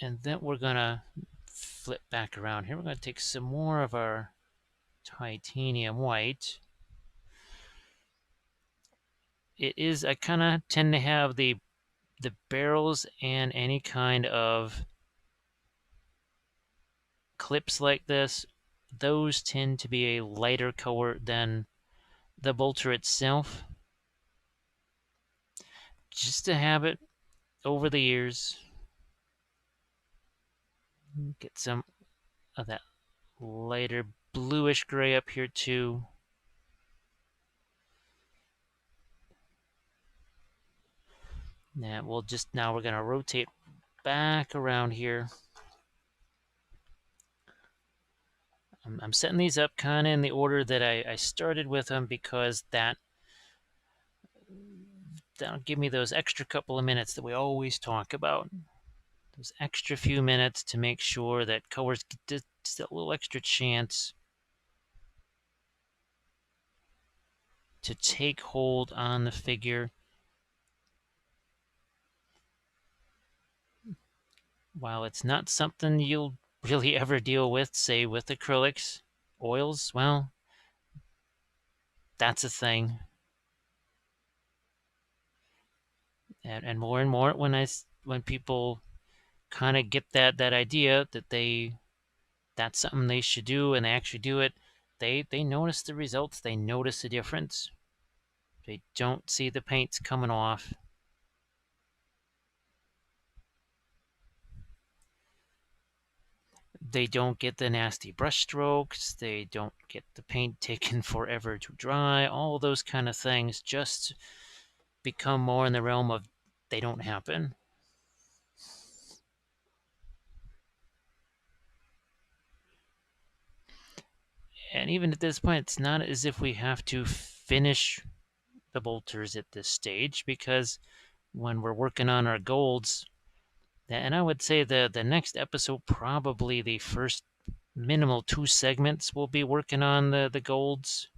And then we're going to flip back around here. We're going to take some more of our titanium white. It is, I kind of tend to have the barrels and any kind of clips like this, those tend to be a lighter color than the bolter itself. Just a habit over the years. Get some of that lighter bluish gray up here too. And now we're going to rotate back around here. I'm setting these up kind of in the order that I started with them, because that'll give me those extra couple of minutes that we always talk about. Those extra few minutes to make sure that colors get just a little extra chance to take hold on the figure. While it's not something you'll really ever deal with, say with acrylics, oils, well, that's a thing. And more when people kind of get that idea that that's something they should do, and they actually do it, they notice the results. They notice the difference. They don't see the paints coming off. They don't get the nasty brush strokes. They don't get the paint taking forever to dry. All those kind of things just become more in the realm of they don't happen. And even at this point, it's not as if we have to finish the bolters at this stage, because when we're working on our golds, and I would say the next episode, probably the first minimal 2 segments, we'll be working on the golds.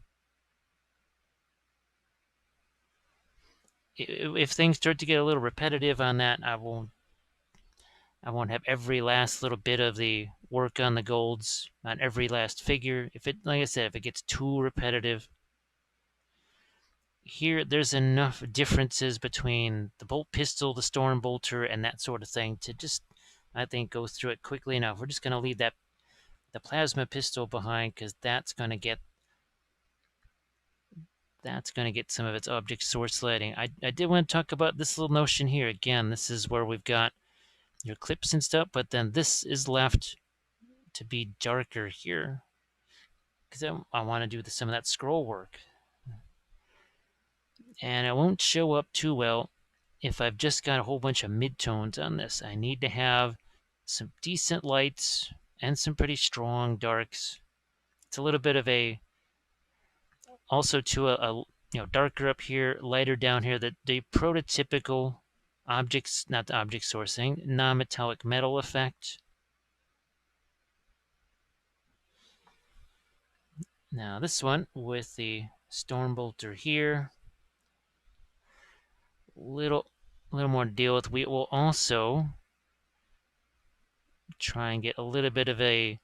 If things start to get a little repetitive on that, I won't have every last little bit of the work on the golds on every last figure. If it, like I said, if it gets too repetitive, here there's enough differences between the bolt pistol, the storm bolter, and that sort of thing to just, I think, go through it quickly enough. We're just going to leave the plasma pistol behind, because that's going to get some of its object source lighting. I did want to talk about this little notion here. Again, this is where we've got your clips and stuff, but then this is left to be darker here, because I want to do some of that scroll work. And it won't show up too well if I've just got a whole bunch of midtones on this. I need to have some decent lights and some pretty strong darks. It's a little bit of a, also to a darker up here, lighter down here, the prototypical objects, not the object sourcing, non-metallic metal effect. Now this one with the storm bolter here, little more to deal with. We will also try and get a little bit of a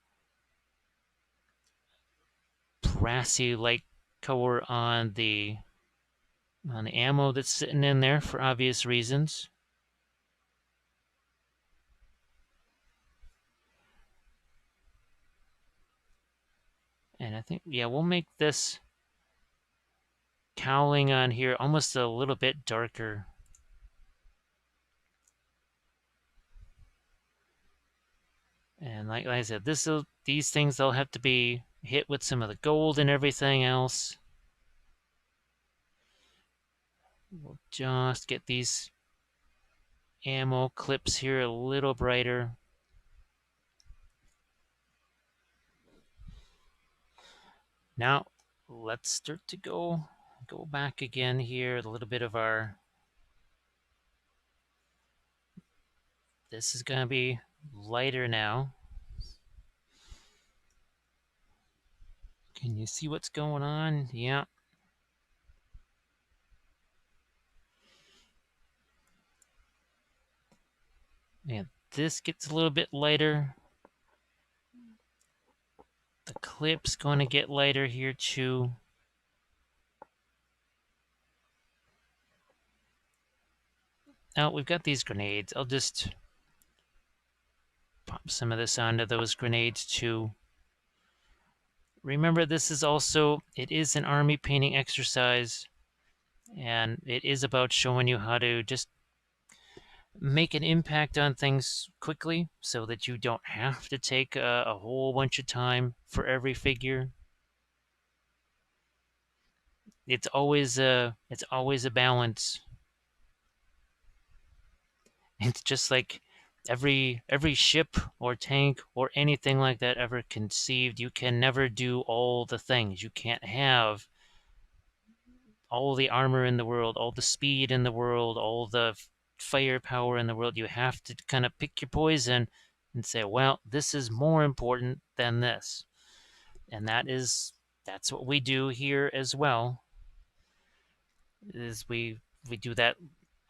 brassy like color on the on the ammo that's sitting in there for obvious reasons. And I think, yeah, we'll make this cowling on here almost a little bit darker. And like I said, these things, they'll have to be hit with some of the gold and everything else. We'll just get these ammo clips here a little brighter. Now, let's start to go back again here, a little bit of our, this is going to be lighter now. Can you see what's going on? Yeah. And this gets a little bit lighter. The clip's going to get lighter here too. Now we've got these grenades. I'll just pop some of this onto those grenades too. Remember, this is also, it is an army painting exercise, and it is about showing you how to just make an impact on things quickly so that you don't have to take a whole bunch of time for every figure. It's always a balance. It's just like every ship or tank or anything like that ever conceived, you can never do all the things. You can't have all the armor in the world, all the speed in the world, all the firepower in the world. You have to kind of pick your poison and say, well, this is more important than this. And that's what we do here as well. Is we do that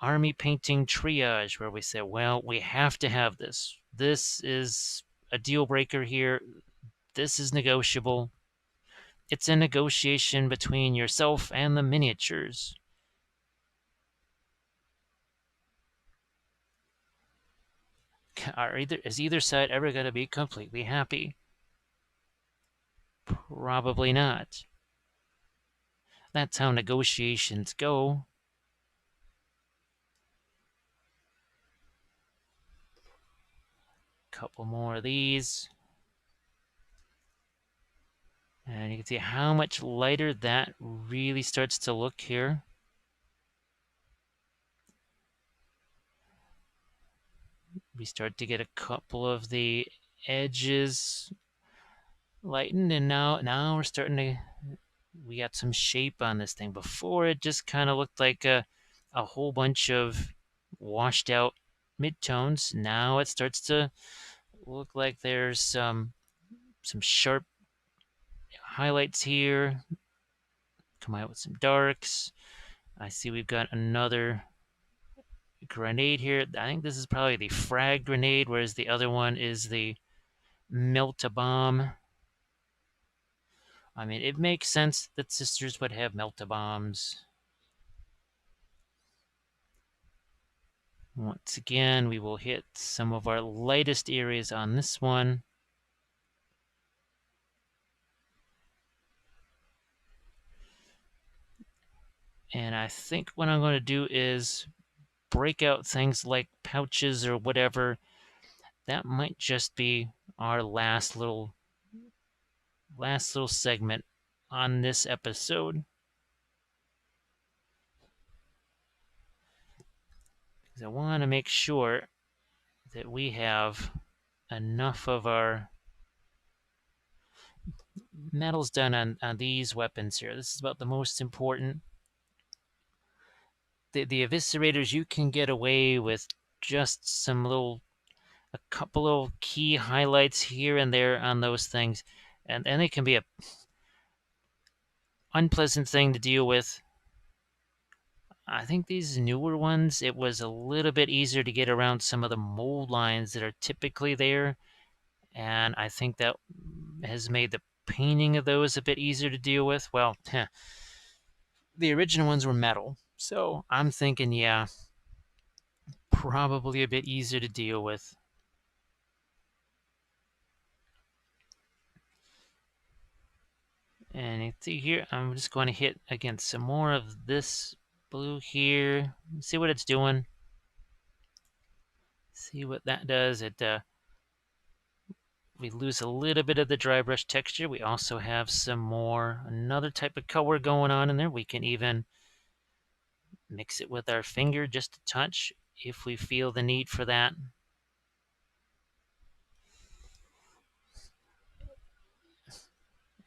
army painting triage where we say, well, we have to have this. This is a deal breaker here. This is negotiable. It's a negotiation between yourself and the miniatures. Is either side ever going to be completely happy? Probably not. That's how negotiations go. Couple more of these. And you can see how much lighter that really starts to look here. We start to get a couple of the edges lightened, and now we're starting to, we got some shape on this thing. Before, it just kind of looked like a whole bunch of washed out midtones. Now it starts to look like there's some sharp highlights here. Come out with some darks. I see we've got another grenade here. I think this is probably the frag grenade, whereas the other one is the melt-a-bomb. I mean, it makes sense that sisters would have melt-a-bombs. Once again, we will hit some of our lightest areas on this one. And I think what I'm going to do is break out things like pouches or whatever. That might just be our last little segment on this episode. Because I want to make sure that we have enough of our metals done on these weapons here. This is about the most important. The eviscerators, you can get away with just a couple of key highlights here and there on those things, and it can be a unpleasant thing to deal with. I think these newer ones, it was a little bit easier to get around some of the mold lines that are typically there, and I think that has made the painting of those a bit easier to deal with. Well, the original ones were metal, So I'm thinking, yeah, probably a bit easier to deal with. And you see here, I'm just going to hit against some more of this blue here. See what it's doing. See what that does. We lose a little bit of the dry brush texture. We also have another type of color going on in there. We can even mix it with our finger just a touch if we feel the need for that.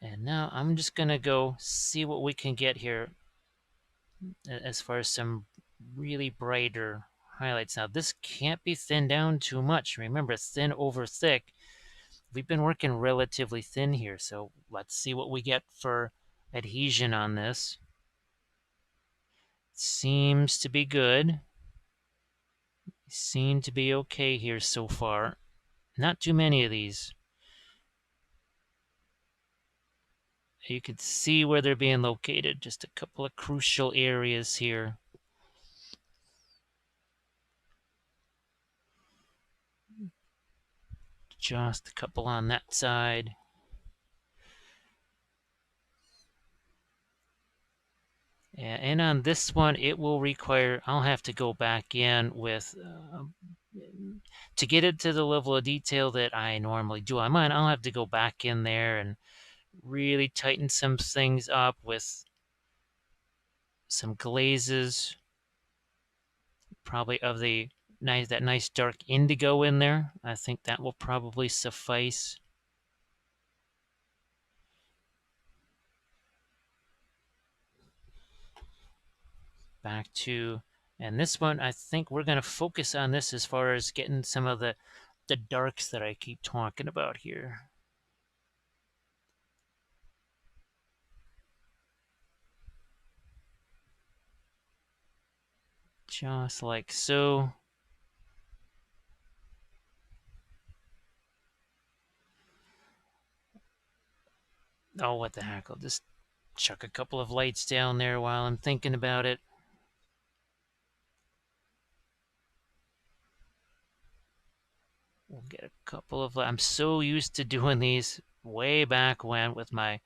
And now I'm just going to go see what we can get here as far as some really brighter highlights. Now, this can't be thinned down too much. Remember, thin over thick. We've been working relatively thin here, so let's see what we get for adhesion on this. Seems to be good. Seem to be okay here so far. Not too many of these. You can see where they're being located. Just a couple of crucial areas here. Just a couple on that side. And on this one, it will require, I'll have to go back in with, to get it to the level of detail that I normally do on mine, I'll have to go back in there and really tighten some things up with some glazes, probably of that nice dark indigo in there. I think that will probably suffice. Back to, and this one, I think we're going to focus on this as far as getting some of the darks that I keep talking about here. Just like so. Oh, what the heck. I'll just chuck a couple of lights down there while I'm thinking about it. We'll get a couple of. I'm so used to doing these way back when with my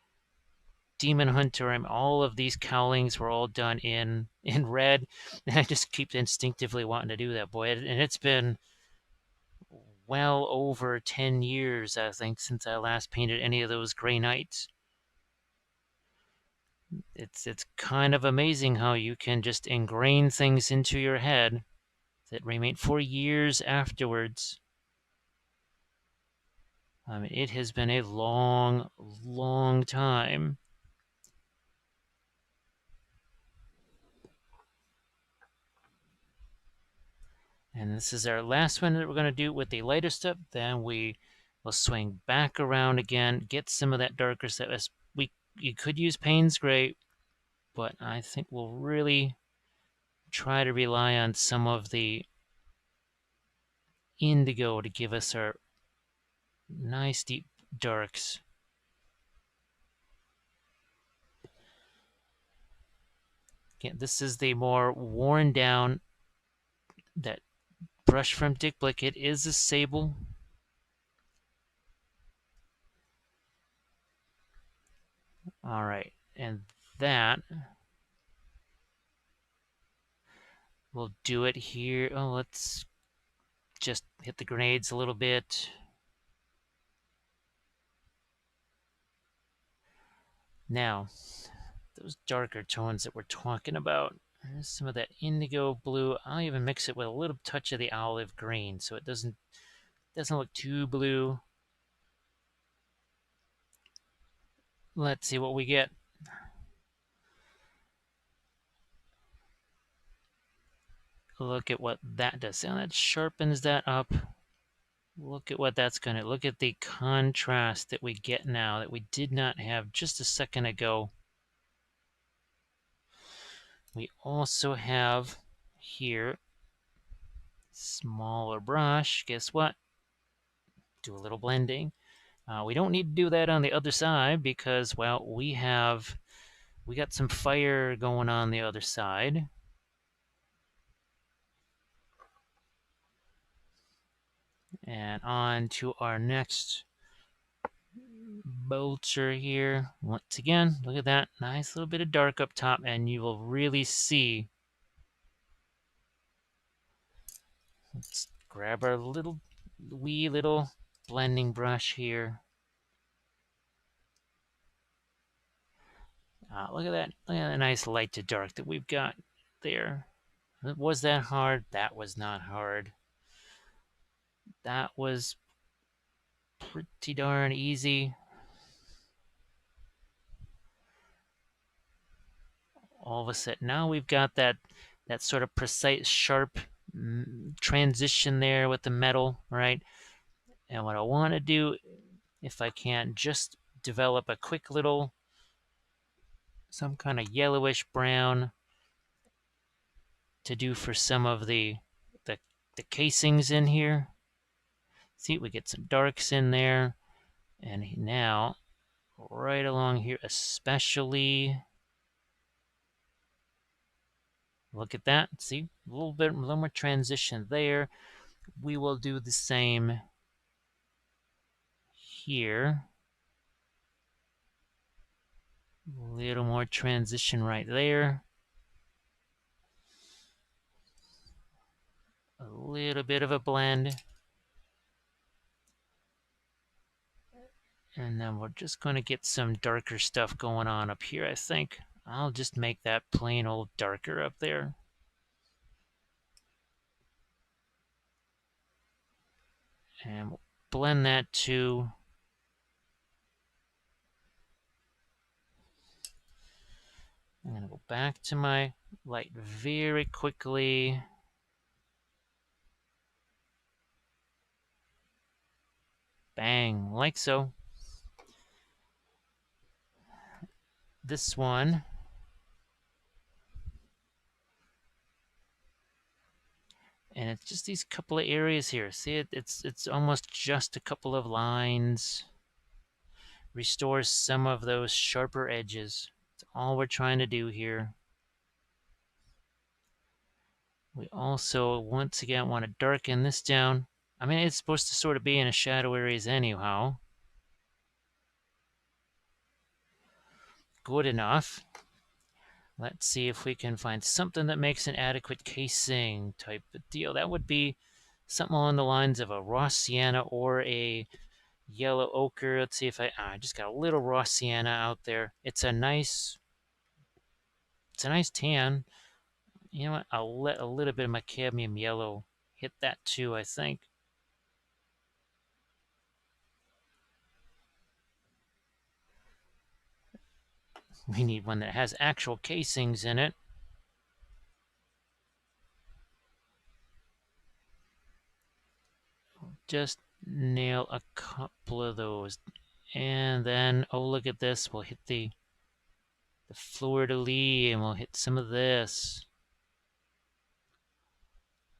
Demon Hunter. And all of these cowlings were all done in red. And I just keep instinctively wanting to do that, boy. And it's been well over 10 years, I think, since I last painted any of those Grey Knights. It's kind of amazing how you can just ingrain things into your head that remain for years afterwards. I mean, it has been a long, long time. And this is our last one that we're going to do with the lighter stuff. Then we will swing back around again, get some of that darker stuff. You could use Payne's Gray, but I think we'll really try to rely on some of the indigo to give us our nice deep darks. Again, this is the more worn down, that brush from Dick Blick. It is a sable. All right, and that will do it here. Oh, let's just hit the grenades a little bit. Now, those darker tones that we're talking about, there's some of that indigo blue. I'll even mix it with a little touch of the olive green so it doesn't look too blue. Let's see what we get. Look at what that does. Now that sharpens that up. Look at what that's going to, look at the contrast that we get now that we did not have just a second ago. We also have here, smaller brush. Guess what? Do a little blending. We don't need to do that on the other side because, well, we got some fire going on the other side. And on to our next bolter here. Once again, look at that. Nice little bit of dark up top, and you will really see. Let's grab our wee little blending brush here. Look at that. Look at that nice light to dark that we've got there. Was that hard? That was not hard. That was pretty darn easy. All of a sudden, now we've got that sort of precise, sharp transition there with the metal, right? And what I want to do, if I can, just develop a quick little, some kind of yellowish brown to do for some of the, the casings in here. See, we get some darks in there. And now, right along here, especially, look at that. See, a little more transition there. We will do the same here. A little more transition right there. A little bit of a blend. And then we're just going to get some darker stuff going on up here, I think. I'll just make that plain old darker up there. And we'll blend that too. I'm going to go back to my light very quickly. Bang, like so. This one, and it's just these couple of areas here. See it? It's almost just a couple of lines. Restores some of those sharper edges. That's all we're trying to do here. We also, once again, want to darken this down. I mean, it's supposed to sort of be in a shadow areas anyhow. Good enough. Let's see if we can find something that makes an adequate casing type of deal. That would be something along the lines of a raw sienna or a yellow ochre. Let's see if I just got a little raw sienna out there. It's a nice tan. You know what? I'll let a little bit of my cadmium yellow hit that too, I think. We need one that has actual casings in it. Just nail a couple of those. And then, oh, look at this. We'll hit the fleur-de-lis, and we'll hit some of this.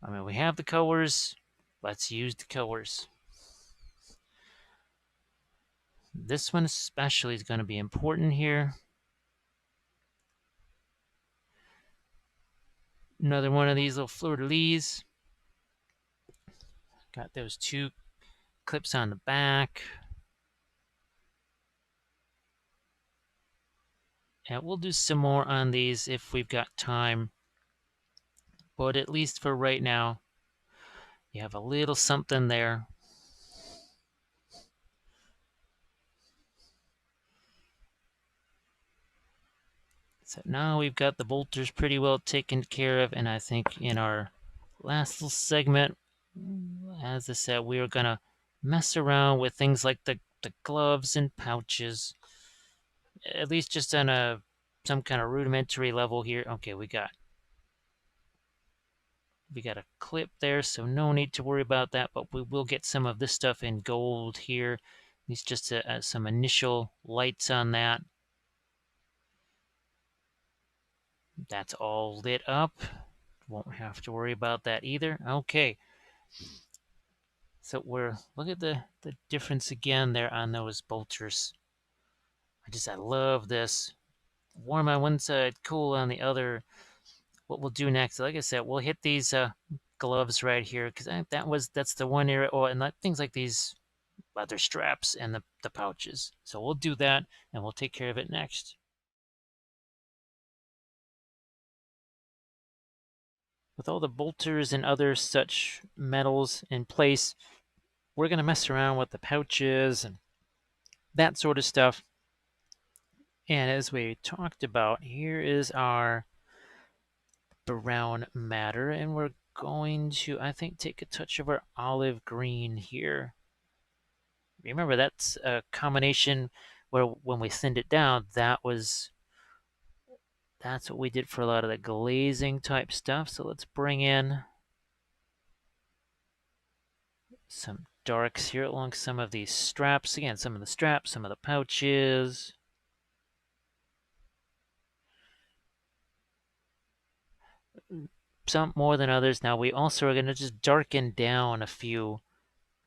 I mean, we have the colors. Let's use the colors. This one especially is going to be important here. Another one of these little fleur-de-lis. Got those two clips on the back. And we'll do some more on these if we've got time. But at least for right now, you have a little something there. So now we've got the bolters pretty well taken care of, and I think in our last little segment, as I said, we are going to mess around with things like the gloves and pouches, at least just on some kind of rudimentary level here. Okay, we got a clip there, so no need to worry about that, but we will get some of this stuff in gold here. These just some initial lights on that. That's all lit up. Won't have to worry about that either. Okay. So look at the difference again there on those bolters. I love this. Warm on one side, cool on the other. What we'll do next, like I said, we'll hit these gloves right here because that's the one area. Oh, and things like these leather straps and the pouches. So we'll do that and we'll take care of it next. With all the bolters and other such metals in place, we're going to mess around with the pouches and that sort of stuff. And as we talked about, here is our brown matter, and we're going to, I think, take a touch of our olive green here. Remember, that's a combination where when we thinned it down, that's what we did for a lot of the glazing type stuff. So let's bring in some darks here along some of these straps. Again, some of the straps, some of the pouches. Some more than others. Now we also are going to just darken down a few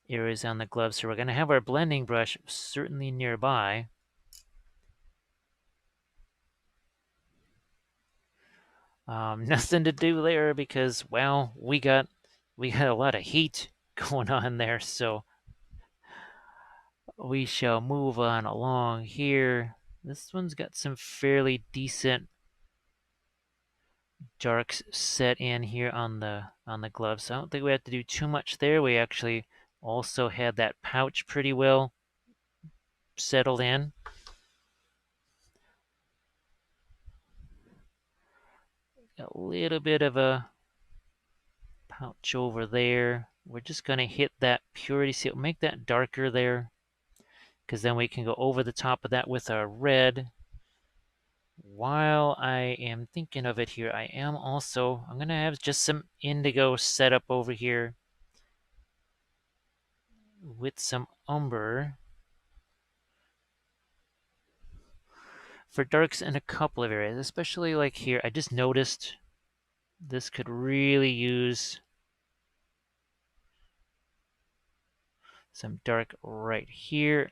areas on the glove. So we're going to have our blending brush certainly nearby. Nothing to do there because, well, we got a lot of heat going on there. So we shall move on along here. This one's got some fairly decent darks set in here on the glove, so I don't think we have to do too much there. We actually also had that pouch pretty well settled in. A little bit of a pouch over there. We're just going to hit that purity seal, make that darker there, because then we can go over the top of that with our red. While I am thinking of it here, I'm going to have just some indigo set up over here with some umber for darks in a couple of areas, especially like here. I just noticed this could really use some dark right here.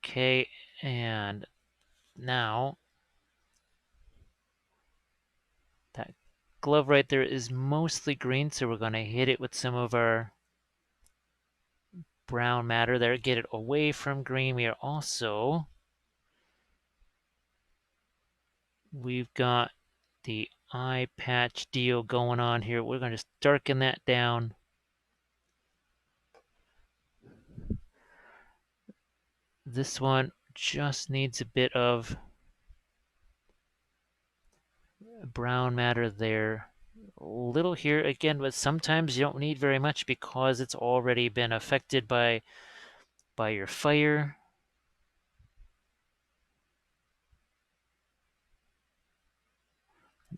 Okay, and now that glove right there is mostly green, so we're going to hit it with some of our brown matter there, get it away from green. We've got the eye patch deal going on here. We're going to just darken that down. This one just needs a bit of brown matter there. A little here again, but sometimes you don't need very much because it's already been affected by your fire.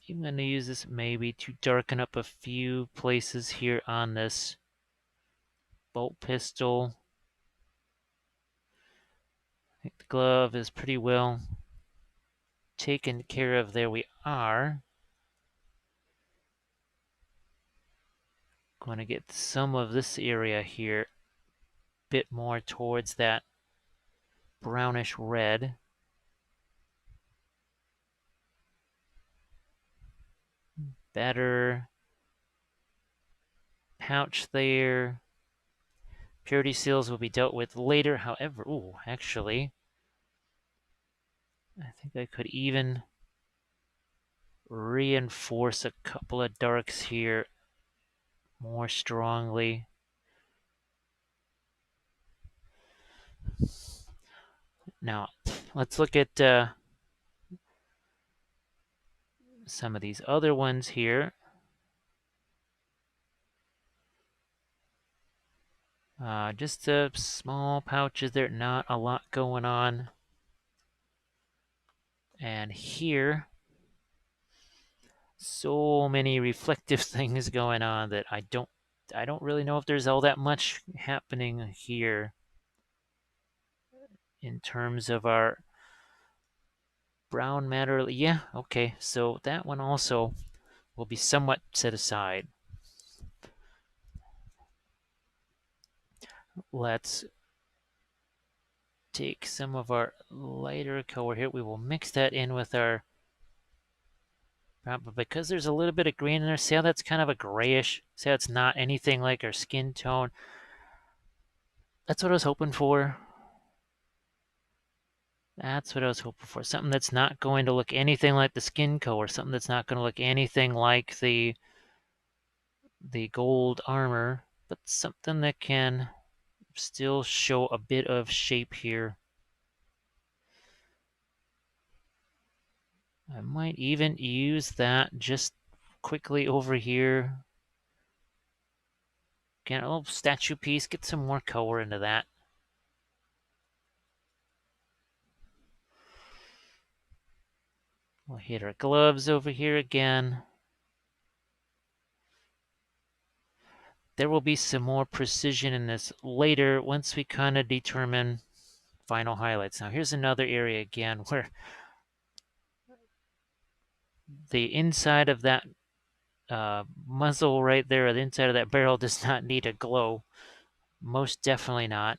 I'm going to use this maybe to darken up a few places here on this bolt pistol. I think the glove is pretty well taken care of. There we are. Going to get some of this area here a bit more towards that brownish red. Better pouch there. Purity seals will be dealt with later. However, actually, I think I could even reinforce a couple of darks here more strongly. Now, let's look at some of these other ones here. Just small pouches there, not a lot going on. And here, so many reflective things going on that I don't really know if there's all that much happening here in terms of our brown matter. Yeah, okay, so that one also will be somewhat set aside. Let's take some of our lighter color here. We will mix that in with our brown, but because there's a little bit of green in there, see how that's kind of a grayish? See how it's not anything like our skin tone? That's what I was hoping for. That's what I was hoping for. Something that's not going to look anything like the skin color. Something that's not going to look anything like the gold armor, but something that can still show a bit of shape here. I might even use that just quickly over here. Get a little statue piece, get some more color into that. We'll hit our gloves over here again. There will be some more precision in this later once we kind of determine final highlights. Now here's another area again where the inside of that muzzle right there, the inside of that barrel does not need a glow. Most definitely not.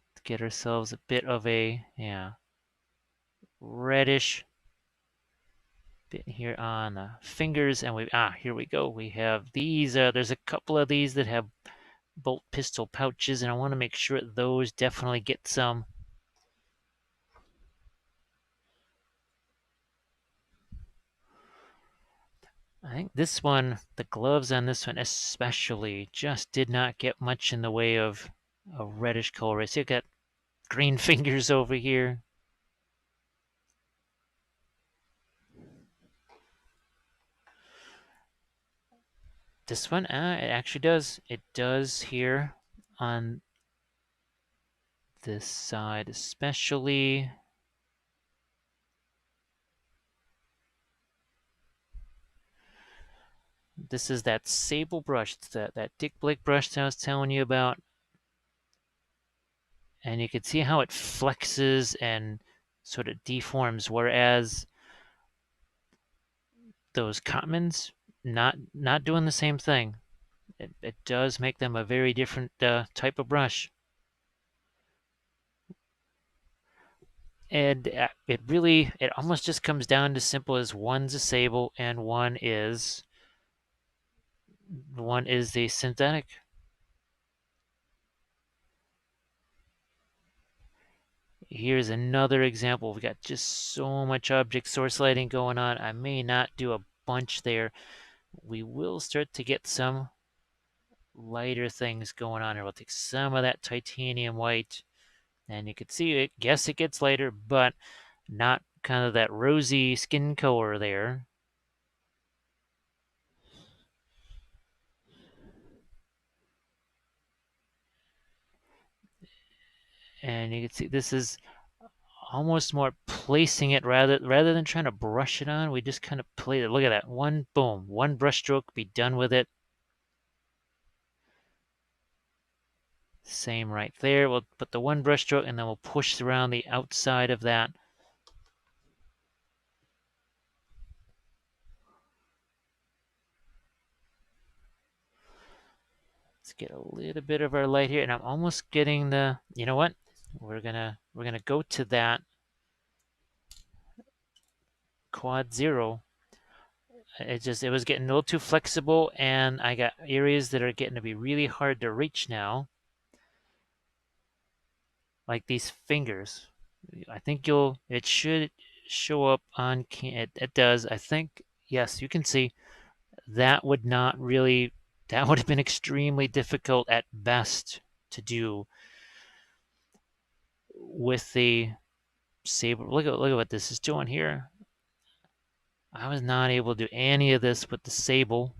Let's get ourselves a bit of a, yeah, reddish bit here on the fingers, and here we go. We have these, there's a couple of these that have bolt pistol pouches, and I want to make sure those definitely get some. I think this one, the gloves on this one especially, just did not get much in the way of a reddish color. So you got green fingers over here. This one, it actually does. It does here on this side especially. This is that sable brush, that Dick Blick brush that I was telling you about. And you can see how it flexes and sort of deforms, whereas those commons, not doing the same thing. It does make them a very different type of brush. And it almost just comes down to simple as one's a sable and one is the synthetic. Here's another example. We've got just so much object source lighting going on. I may not do a bunch there. We will start to get some lighter things going on here. We'll take some of that titanium white, and you can see it. Guess it gets lighter, but not kind of that rosy skin color there. And you can see this is almost more placing it rather than trying to brush it on. We just kind of play it. Look at that. One boom, one brush stroke, be done with it. Same right there. We'll put the one brush stroke and then we'll push around the outside of that. Let's get a little bit of our light here, and I'm almost getting the, you know what? We're gonna go to that quad zero. It was getting a little too flexible, and I got areas that are getting to be really hard to reach now. Like these fingers. I think it should show up on, it does. I think, yes, you can see that would not really, that would have been extremely difficult at best to do with the saber. Look at what this is doing here. I was not able to do any of this with the sable.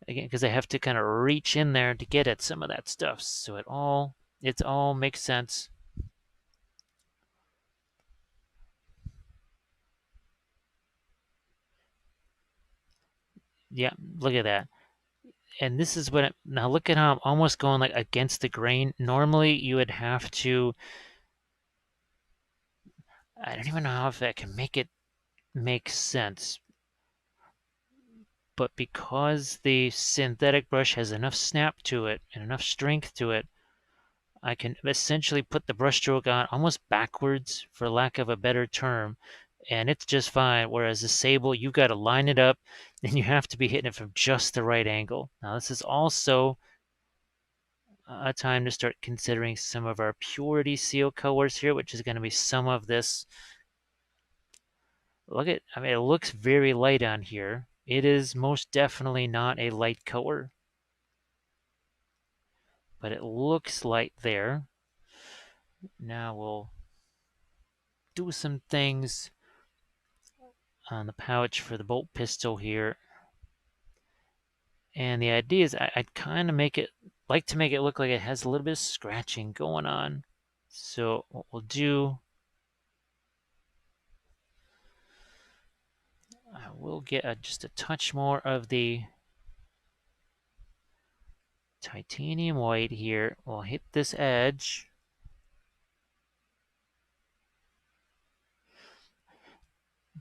Again, because I have to kind of reach in there to get at some of that stuff. So it all makes sense. Yeah, look at that. And this is what now look at how I'm almost going like against the grain. Normally you would have to, I don't even know how if that can make it make sense. But because the synthetic brush has enough snap to it and enough strength to it, I can essentially put the brushstroke on almost backwards, for lack of a better term, and it's just fine. Whereas the sable, you got to line it up, and you have to be hitting it from just the right angle. Now, this is also a time to start considering some of our purity seal colors here, which is going to be some of this. Look at, I mean, it looks very light on here. It is most definitely not a light color, but it looks light there. Now we'll do some things on the pouch for the bolt pistol here. And the idea is I'd kind of like to make it look like it has a little bit of scratching going on. So what we'll do, I will get just a touch more of the titanium white here. We'll hit this edge.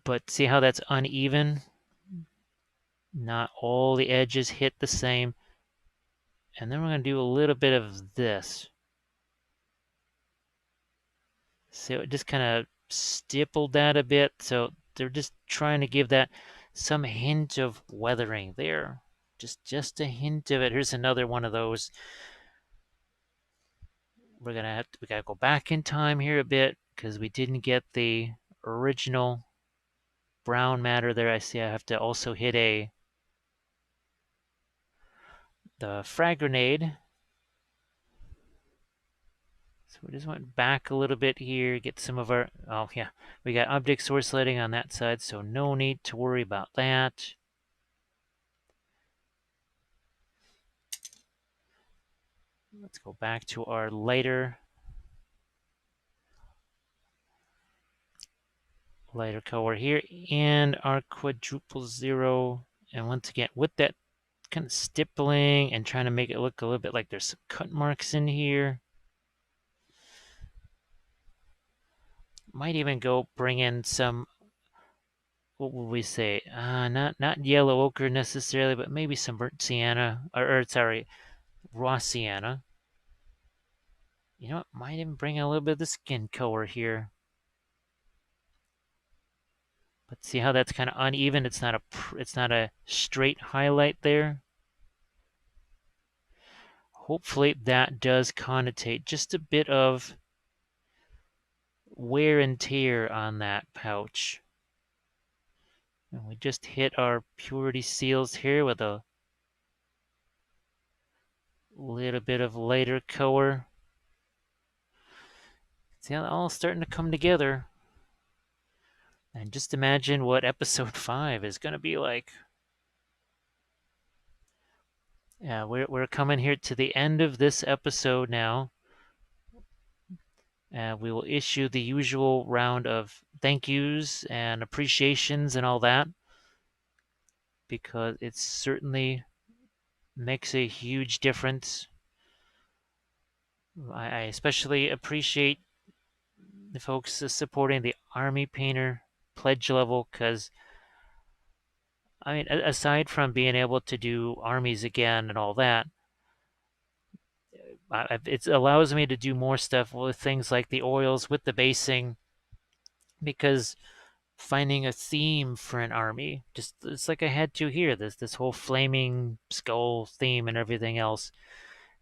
But see how that's uneven? Not all the edges hit the same. And then we're going to do a little bit of this. So it just kind of stippled that a bit. So they're just trying to give that some hint of weathering there. Just a hint of it. Here's another one of those. We gotta go back in time here a bit because we didn't get the original brown matter there. I see I have to also hit the frag grenade. So we just went back a little bit here, get some of our, oh yeah, we got object source lighting on that side, so no need to worry about that. Let's go back to our lighter color here and our quadruple zero. And once again, with that kind of stippling and trying to make it look a little bit like there's some cut marks in here. Might even go bring in some, what would we say? Not yellow ochre necessarily, but maybe some burnt sienna, or sorry, raw sienna. You know what? Might even bring a little bit of the skin color here. But see how that's kind of uneven? It's not a straight highlight there. Hopefully that does connotate just a bit of wear and tear on that pouch. And we just hit our purity seals here with a little bit of lighter color. See how all starting to come together. And just imagine what episode 5 is going to be like. Yeah, we're coming here to the end of this episode now. We will issue the usual round of thank yous and appreciations and all that, because it certainly makes a huge difference. I especially appreciate the folks supporting the Army Painter pledge level, because I mean, aside from being able to do armies again and all that, it allows me to do more stuff with things like the oils, with the basing, because finding a theme for an army, just it's like I had to here, this whole flaming skull theme and everything else,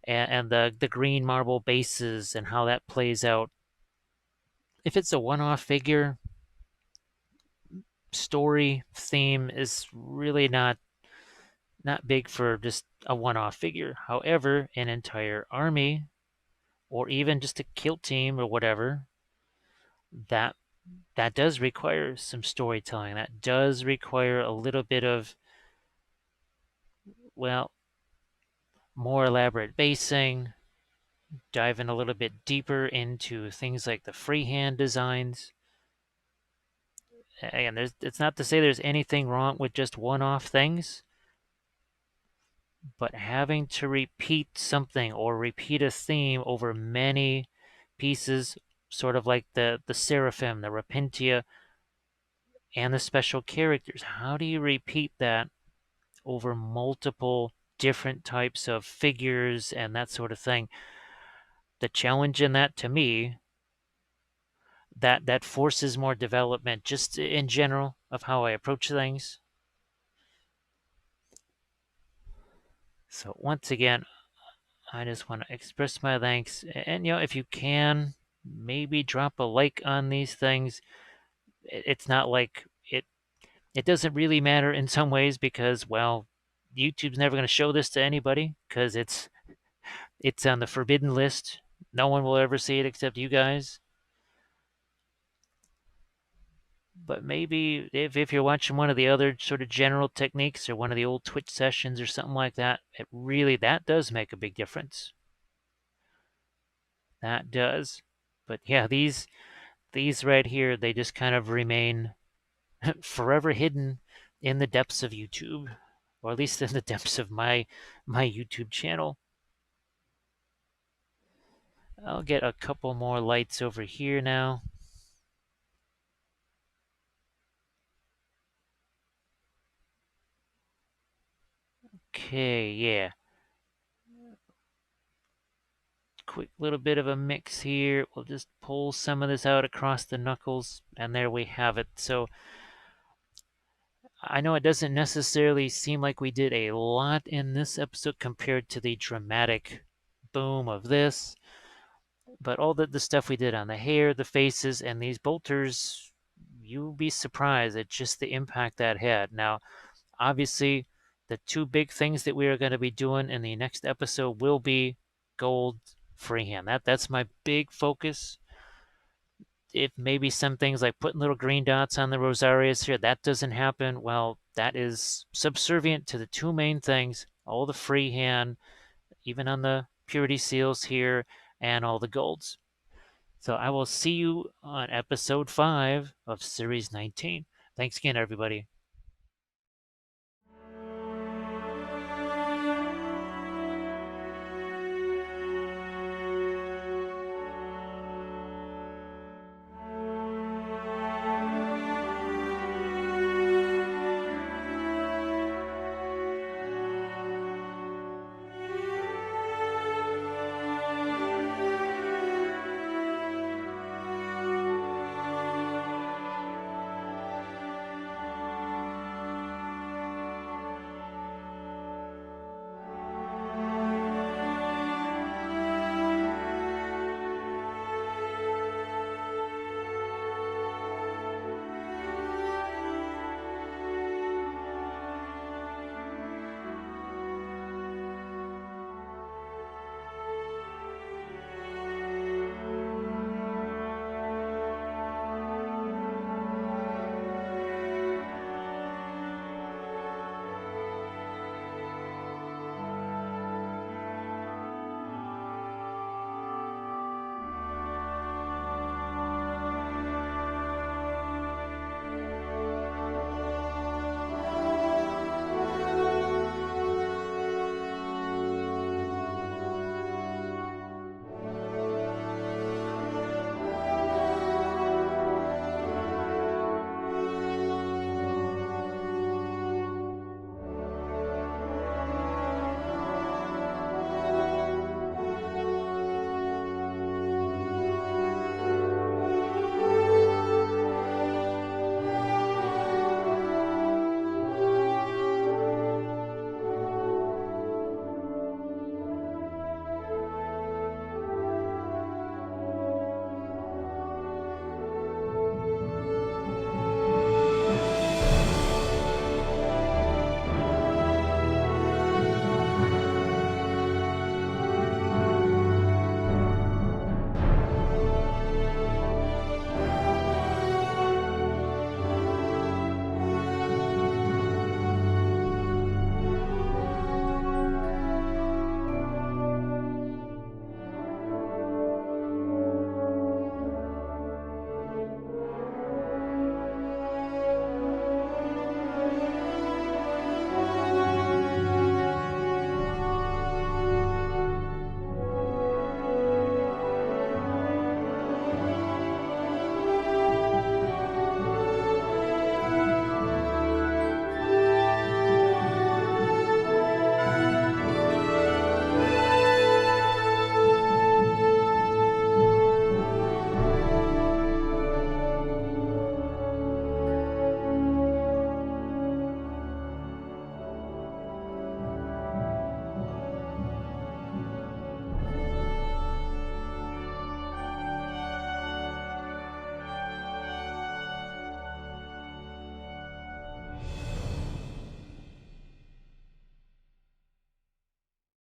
and the green marble bases and how that plays out. If it's a one-off figure, story theme is really not big for just a one-off figure. However, an entire army or even just a kill team or whatever, that does require some storytelling. That does require a little bit of, well, more elaborate basing, diving a little bit deeper into things like the freehand designs. Again, it's not to say there's anything wrong with just one-off things, but having to repeat something or repeat a theme over many pieces, sort of like the Seraphim, the Repentia, and the special characters. How do you repeat that over multiple different types of figures and that sort of thing. The challenge in that, to me, that forces more development just in general of how I approach things. So once again, I just want to express my thanks. And if you can, maybe drop a like on these things. It's not like it doesn't really matter in some ways because, well, YouTube's never going to show this to anybody because it's on the forbidden list. No one will ever see it except you guys. But maybe if you're watching one of the other sort of general techniques or one of the old Twitch sessions or something like that, that does make a big difference. That does. But yeah, these right here, they just kind of remain forever hidden in the depths of YouTube, or at least in the depths of my YouTube channel. I'll get a couple more lights over here now. Okay, yeah. Quick little bit of a mix here. We'll just pull some of this out across the knuckles, and there we have it. So I know it doesn't necessarily seem like we did a lot in this episode compared to the dramatic boom of this, but all the stuff we did on the hair, the faces, and these bolters, you'll be surprised at just the impact that had. Now, obviously, the two big things that we are going to be doing in the next episode will be gold freehand. That's my big focus. If maybe some things like putting little green dots on the rosarias here, that doesn't happen, well, that is subservient to the two main things, all the freehand, even on the purity seals here, and all the golds. So I will see you on episode 5 of Series 19. Thanks again, everybody.